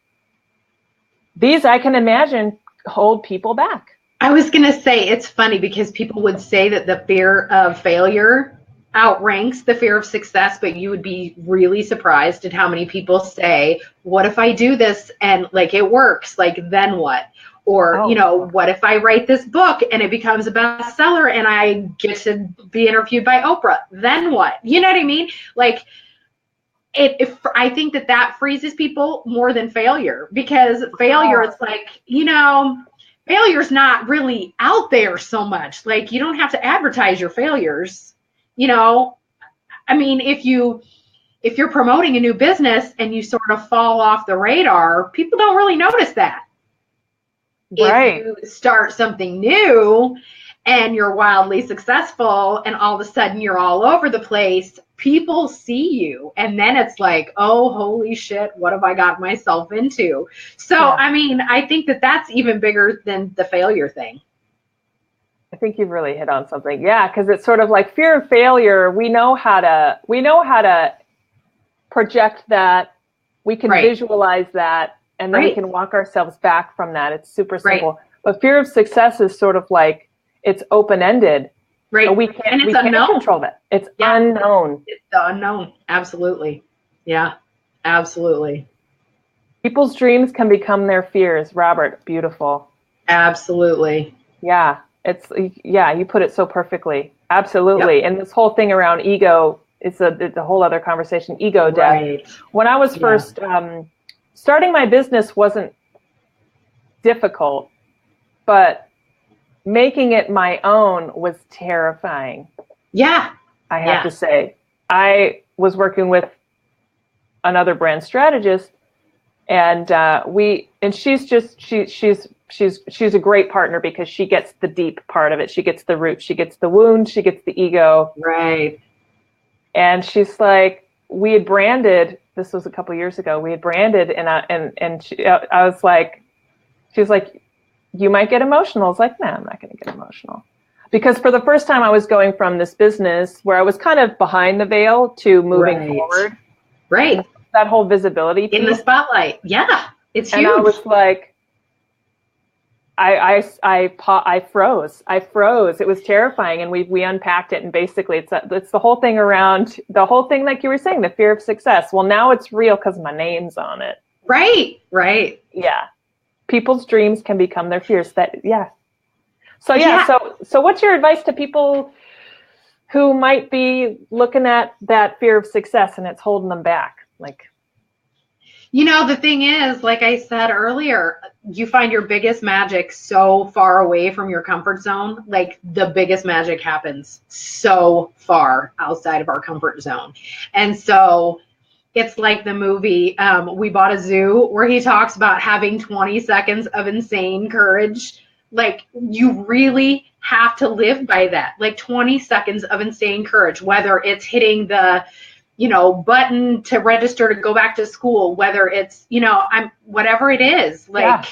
these, I can imagine, hold people back? I was going to say, it's funny because people would say that the fear of failure outranks the fear of success, but you would be really surprised at how many people say, what if I do this and like it works? Like, then what? Or, what if I write this book and it becomes a bestseller and I get to be interviewed by Oprah? Then what? You know what I mean? Like, I think that freezes people more than failure, because failure is like, failure's not really out there so much. Like, you don't have to advertise your failures. I mean, if you're promoting a new business and you sort of fall off the radar, people don't really notice that. Right. If you start something new and you're wildly successful and all of a sudden you're all over the place, people see you. And then it's like, oh, holy shit, what have I got myself into? So, I mean, I think that that's even bigger than the failure thing. I think you've really hit on something. Yeah, because it's sort of like fear of failure. We know how to project that. We can visualize that. And then we can walk ourselves back from that. It's super simple. But fear of success is sort of like, it's open-ended. Right. We can't control that. It's unknown. It's the unknown. Absolutely. Yeah, absolutely. People's dreams can become their fears. Robert, beautiful. Absolutely. Yeah. You put it so perfectly. Absolutely. Yep. And this whole thing around ego, it's a whole other conversation. Ego death. When I was first starting my business wasn't difficult, but making it my own was terrifying. Yeah. I have to say. I was working with another brand strategist, and she's a great partner because she gets the deep part of it. She gets the root, she gets the wound, she gets the ego. Right. And she's like, we had branded, this was a couple of years ago, we had branded, and she was like, you might get emotional. I was like, nah, I'm not going to get emotional. Because for the first time I was going from this business where I was kind of behind the veil to moving forward. Right. That whole visibility piece. In the spotlight. Yeah. It's huge. And I was like, I froze. It was terrifying. And we unpacked it. And basically it's the whole thing around, the whole thing like you were saying, the fear of success. Well, now it's real because my name's on it. Right. Right. Yeah. People's dreams can become their fears. So what's your advice to people who might be looking at that fear of success and it's holding them back? Like, the thing is, like I said earlier, you find your biggest magic so far away from your comfort zone. Like, the biggest magic happens so far outside of our comfort zone. And so it's like the movie, We Bought a Zoo, where he talks about having 20 seconds of insane courage. Like, you really have to live by that. Like, 20 seconds of insane courage, whether it's hitting the, button to register to go back to school, whether it's, whatever it is, like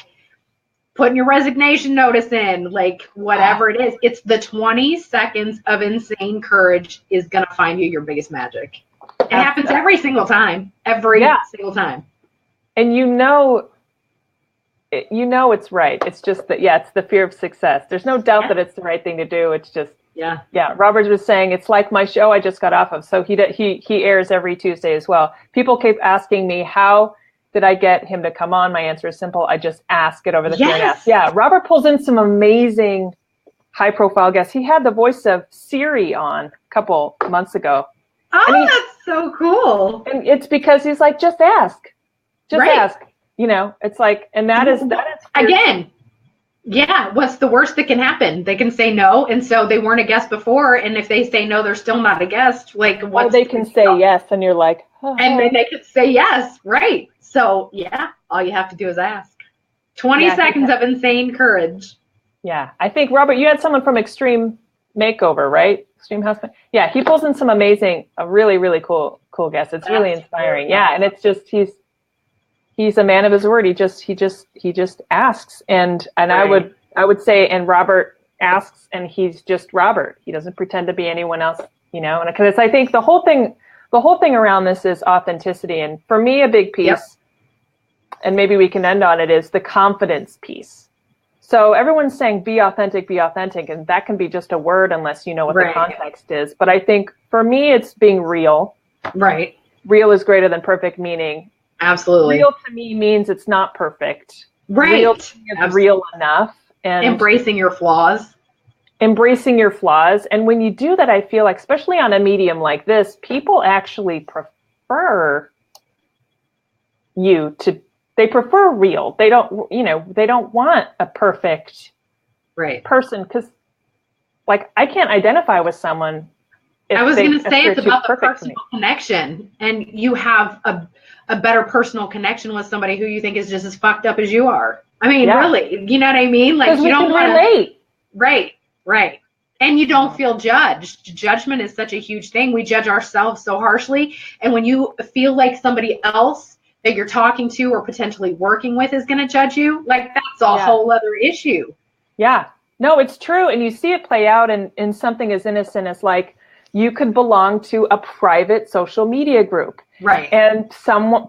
putting your resignation notice in, like whatever it is, it's the 20 seconds of insane courage is going to find you your biggest magic. It happens every single time, single time. And it's right. It's just that, it's the fear of success. There's no doubt that it's the right thing to do. It's just, Robert was saying, it's like my show I just got off of. So he airs every Tuesday as well. People keep asking me, how did I get him to come on? My answer is simple. I just ask it over the phone. Yeah. Robert pulls in some amazing high profile guests. He had the voice of Siri on a couple months ago. Oh, that's so cool. And it's because he's like, just ask. Just ask. you know, it's like, and that is again. Yeah, what's the worst that can happen? They can say no, and so they weren't a guest before, and if they say no, they're still not a guest. Like, or they can say yes, and you're like, and then they can say yes, right? So yeah, all you have to do is ask. 20 seconds of insane courage. Yeah, I think Robert, you had someone from Extreme Makeover, right? Extreme House. Yeah, he pulls in some amazing, really, really cool guests. It's really inspiring. Yeah, and it's just he's a man of his word. He just asks, and right. I would say, and Robert asks, and he's just Robert. He doesn't pretend to be anyone else, you know. And because I think the whole thing around this is authenticity, and for me, a big piece, and maybe we can end on it, is the confidence piece. So everyone's saying be authentic, and that can be just a word unless you know what the context is. But I think for me, it's being real. Right. Real is greater than perfect, meaning. Absolutely. Real to me means it's not perfect. Right. Real to me is real enough. And embracing your flaws. Embracing your flaws. And when you do that, I feel like, especially on a medium like this, people actually prefer they prefer real. They don't, they don't want a perfect person, because like I can't identify with someone. I was going to say it's about the personal connection, and you have a better personal connection with somebody who you think is just as fucked up as you are. I mean, really, you know what I mean? Like you don't want to relate. Right. And you don't feel judged. Judgment is such a huge thing. We judge ourselves so harshly. And when you feel like somebody else that you're talking to or potentially working with is going to judge you, like that's a whole other issue. Yeah, no, it's true. And you see it play out in something as innocent as like, you could belong to a private social media group. Right. And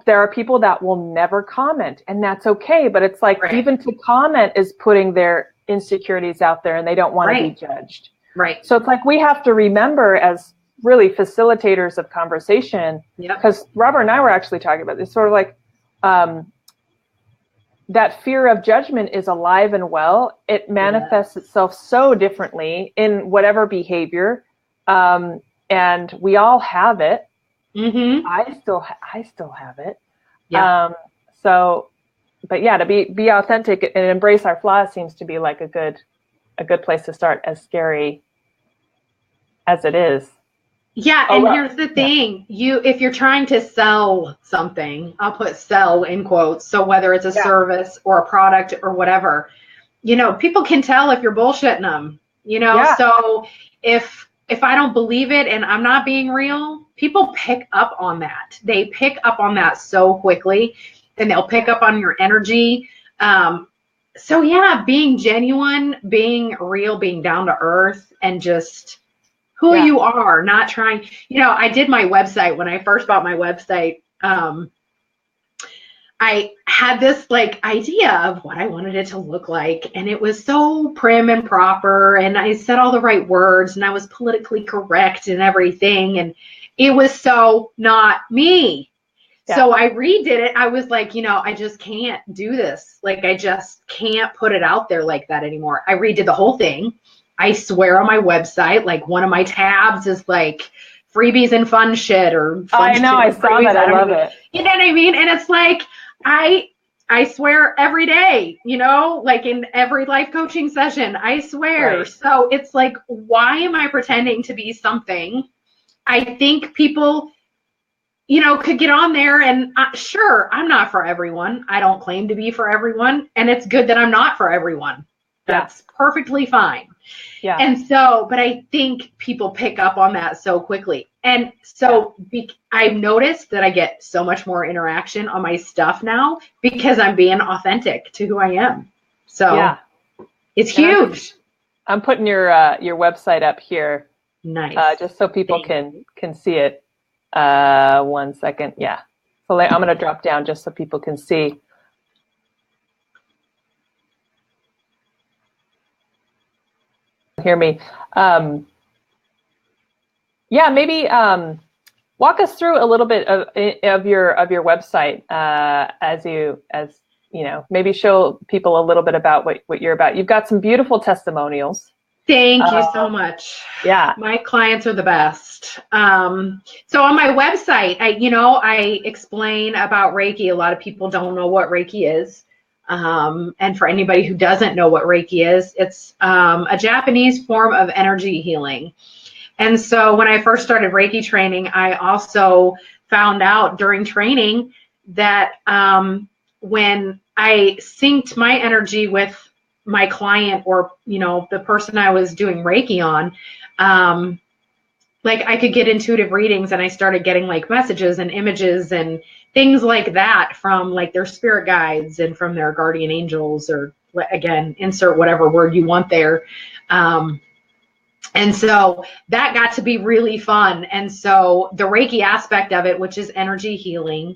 there are people that will never comment, and that's okay. But it's like, even to comment is putting their insecurities out there, and they don't want to be judged. Right. So it's like, we have to remember, as really facilitators of conversation, because Robert and I were actually talking about this, sort of like, that fear of judgment is alive and well. It manifests itself so differently in whatever behavior. And we all have it. Mm-hmm. I still have it. Yeah. But yeah, to be authentic and embrace our flaws seems to be like a good place to start, as scary as it is. Yeah, and here's the thing. If you're trying to sell something, I'll put sell in quotes. So whether it's a service or a product or whatever, people can tell if you're bullshitting them, So if I don't believe it and I'm not being real, people pick up on that. They pick up on that so quickly, and they'll pick up on your energy. So yeah, being genuine, being real, being down to earth, and just who you are, not trying. I did my website when I first bought my website. I had this like idea of what I wanted it to look like, and it was so prim and proper, and I said all the right words, and I was politically correct and everything, and it was so not me. So I redid it. I was like, I just can't do this. Like, I just can't put it out there like that anymore. I redid the whole thing. I swear on my website, like one of my tabs is like freebies and fun shit, or fun I know, I saw that. I love it. You know what I mean? And it's like, I swear every day, like in every life coaching session, I swear. Right. So it's like, why am I pretending to be something? I think people, could get on there, and sure, I'm not for everyone. I don't claim to be for everyone. And it's good that I'm not for everyone. That's perfectly fine. Yeah. And so, but I think people pick up on that so quickly. And so I've noticed that I get so much more interaction on my stuff now because I'm being authentic to who I am. So it's huge. I'm putting your website up here. Nice. Just so people can see it. 1 second. Yeah. So I'm going to drop down just so people can see. Hear me. Maybe walk us through a little bit of your website as maybe show people a little bit about what you're about. You've got some beautiful testimonials. Thank you so much. Yeah. My clients are the best. So on my website, I explain about Reiki. A lot of people don't know what Reiki is. And for anybody who doesn't know what Reiki is, it's a Japanese form of energy healing. And so when I first started Reiki training, I also found out during training that when I synced my energy with my client or, the person I was doing Reiki on, like I could get intuitive readings, and I started getting like messages and images and things like that from like their spirit guides and from their guardian angels, or again, insert whatever word you want there. And so that got to be really fun. And so the Reiki aspect of it, which is energy healing,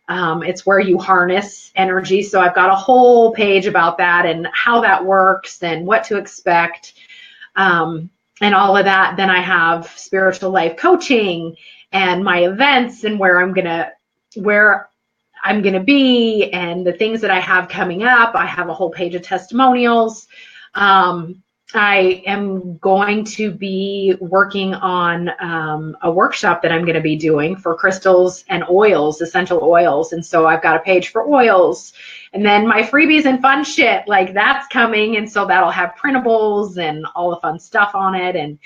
it's where you harness energy. So I've got a whole page about that and how that works and what to expect, and all of that. Then I have spiritual life coaching and my events and where I'm gonna be and the things that I have coming up. I have a whole page of testimonials. I am going to be working on a workshop that I'm going to be doing for crystals and oils, essential oils. And so I've got a page for oils, and then my freebies and fun shit, like that's coming. And so that'll have printables and all the fun stuff on it, and,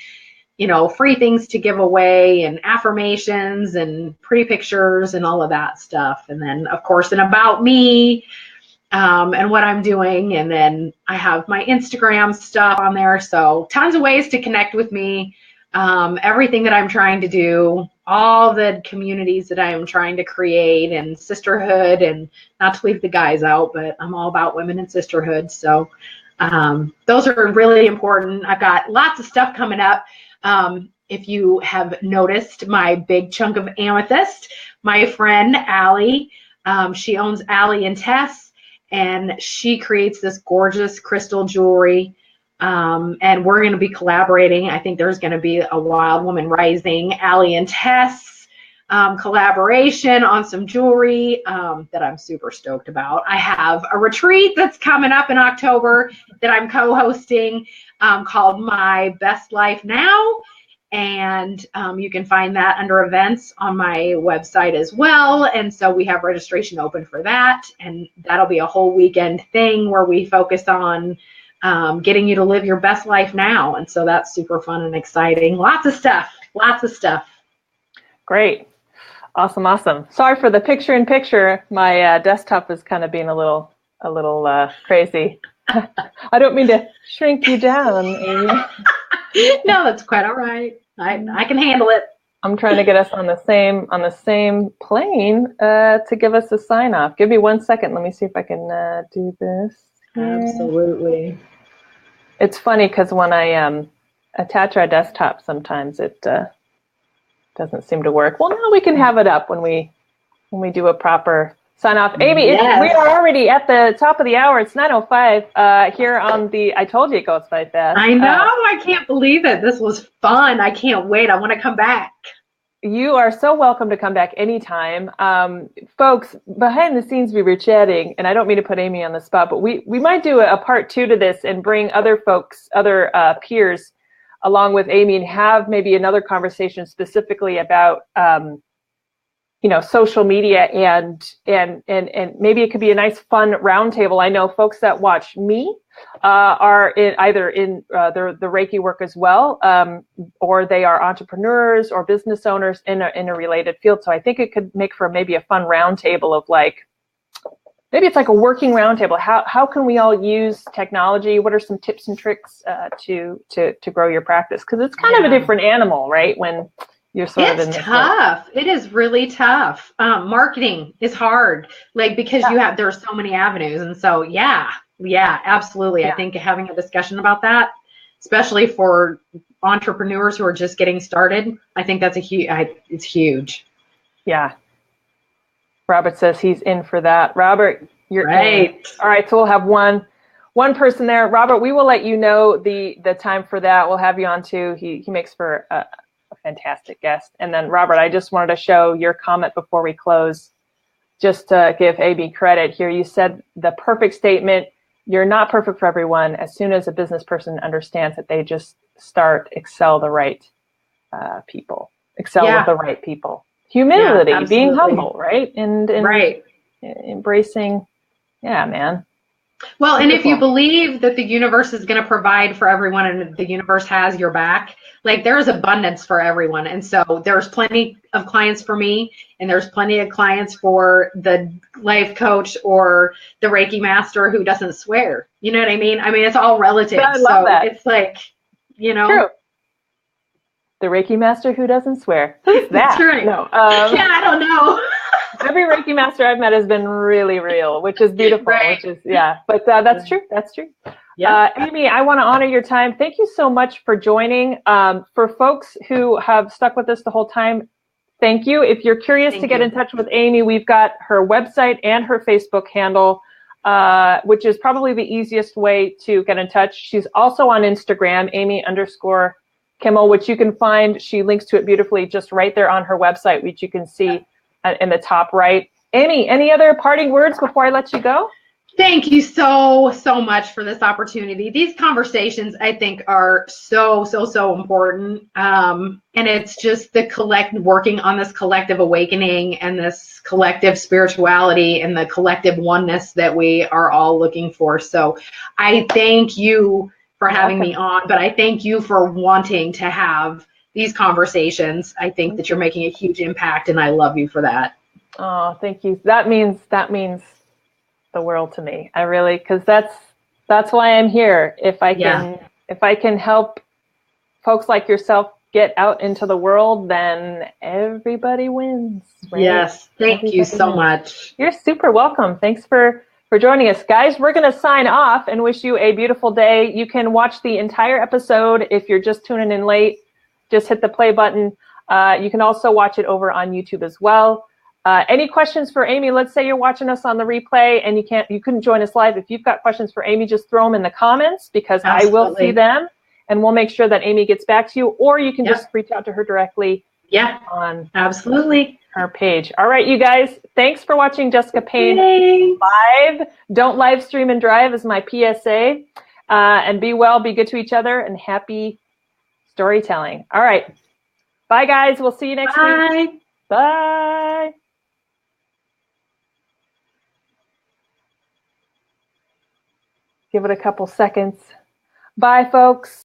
free things to give away and affirmations and pretty pictures and all of that stuff. And then of course, an about me, and what I'm doing. And then I have my Instagram stuff on there. So tons of ways to connect with me. Everything that I'm trying to do, all the communities that I am trying to create, and sisterhood, and not to leave the guys out, but I'm all about women and sisterhood. So those are really important. I've got lots of stuff coming up. If you have noticed my big chunk of amethyst, my friend Allie, she owns Allie and Tess, and she creates this gorgeous crystal jewelry. And we're going to be collaborating. I think there's going to be a Wild Woman Rising, Allie and Tess collaboration on some jewelry that I'm super stoked about. I have a retreat that's coming up in October that I'm co-hosting called My Best Life Now. And you can find that under events on my website as well. And so we have registration open for that. And that'll be a whole weekend thing where we focus on getting you to live your best life now. And so that's super fun and exciting. Lots of stuff. Great. Awesome. Sorry for the picture-in-picture. My desktop is kind of being a little crazy. I don't mean to shrink you down, Amy. No, that's quite all right. I can handle it. I'm trying to get us on the same plane to give us a sign off. Give me 1 second. Let me see if I can do this. Absolutely. It's funny because when I attach our desktop, sometimes it doesn't seem to work. Well, now we can have it up when we do a proper sign off. Amy, yes. We are already at the top of the hour. It's 9:05 here on the. I told you it goes by fast. I know. I can't believe it. This was fun. I can't wait. I want to come back. You are so welcome to come back anytime. Folks, behind the scenes we were chatting, and I don't mean to put Amy on the spot, but we might do a part 2 to this and bring other folks, other peers along with Amy, and have maybe another conversation specifically about social media, and maybe it could be a nice fun roundtable. I know folks that watch me are either in the Reiki work as well, or they are entrepreneurs or business owners in a related field. So I think it could make for maybe a fun roundtable of maybe it's like a working roundtable. How can we all use technology? What are some tips and tricks to grow your practice? Because it's kind of a different animal, right? When you're sort of in this tough. It is really tough. Marketing is hard, because there's so many avenues. And so, yeah, absolutely. Yeah. I think having a discussion about that, especially for entrepreneurs who are just getting started, I think that's it's huge. Yeah. Robert says he's in for that. Robert, you're right. In. All right. So we'll have one person there. Robert, we will let you know the time for that. We'll have you on too. He makes for a fantastic guest. And then Robert, I just wanted to show your comment before we close, just to give Amy credit here. You said the perfect statement. you're not perfect for everyone. As soon as a business person understands that, they just excel the right people, excel with the right people. Humility, being humble, right? And right. Embracing, yeah, man. Well, and if you Beautiful. believe that the universe is going to provide for everyone and the universe has your back, like there is abundance for everyone. And so there's plenty of clients for me, and there's plenty of clients for the life coach or the Reiki master who doesn't swear. You know what I mean? I mean, it's all relative. I love So that. it's like, you know. True. The Reiki master who doesn't swear. Who's That's that? right. No. Yeah, I don't know. Every Reiki master I've met has been really real, which is beautiful. Right. Which is, yeah. But that's true. That's true. Yeah. Amy, I want to honor your time. Thank you so much for joining. For folks who have stuck with us the whole time, thank you. If you're curious to get in touch with Amy, we've got her website and her Facebook handle, which is probably the easiest way to get in touch. She's also on Instagram, Amy_Kimmel, which you can find. She links to it beautifully just right there on her website, which you can see in the top right. Amy, any other parting words before I let you go? Thank you so much for this opportunity. These conversations, I think, are so important. And it's just working on this collective awakening and this collective spirituality and the collective oneness that we are all looking for. So I thank you for having me on, but I thank you for wanting to have these conversations. I think that you're making a huge impact, and I love you for that. Oh, thank you. That means the world to me. I really, because that's why I'm here. If I can help folks like yourself get out into the world, then everybody wins. Right? Yes, thank you so much. You're super welcome. Thanks for joining us, guys. We're going to sign off and wish you a beautiful day. You can watch the entire episode if you're just tuning in late. Just hit the play button. You can also watch it over on YouTube as well. Any questions for Amy? Let's say you're watching us on the replay and you couldn't join us live. If you've got questions for Amy, just throw them in the comments, because I will see them, and we'll make sure that Amy gets back to you. Or you can just reach out to her directly. On her page. All right, you guys. Thanks for watching Jessica Payne live. Don't live stream and drive is my PSA. And be well, be good to each other, and happy storytelling. All right. Bye, guys. We'll see you next week. Bye. Give it a couple seconds. Bye, folks.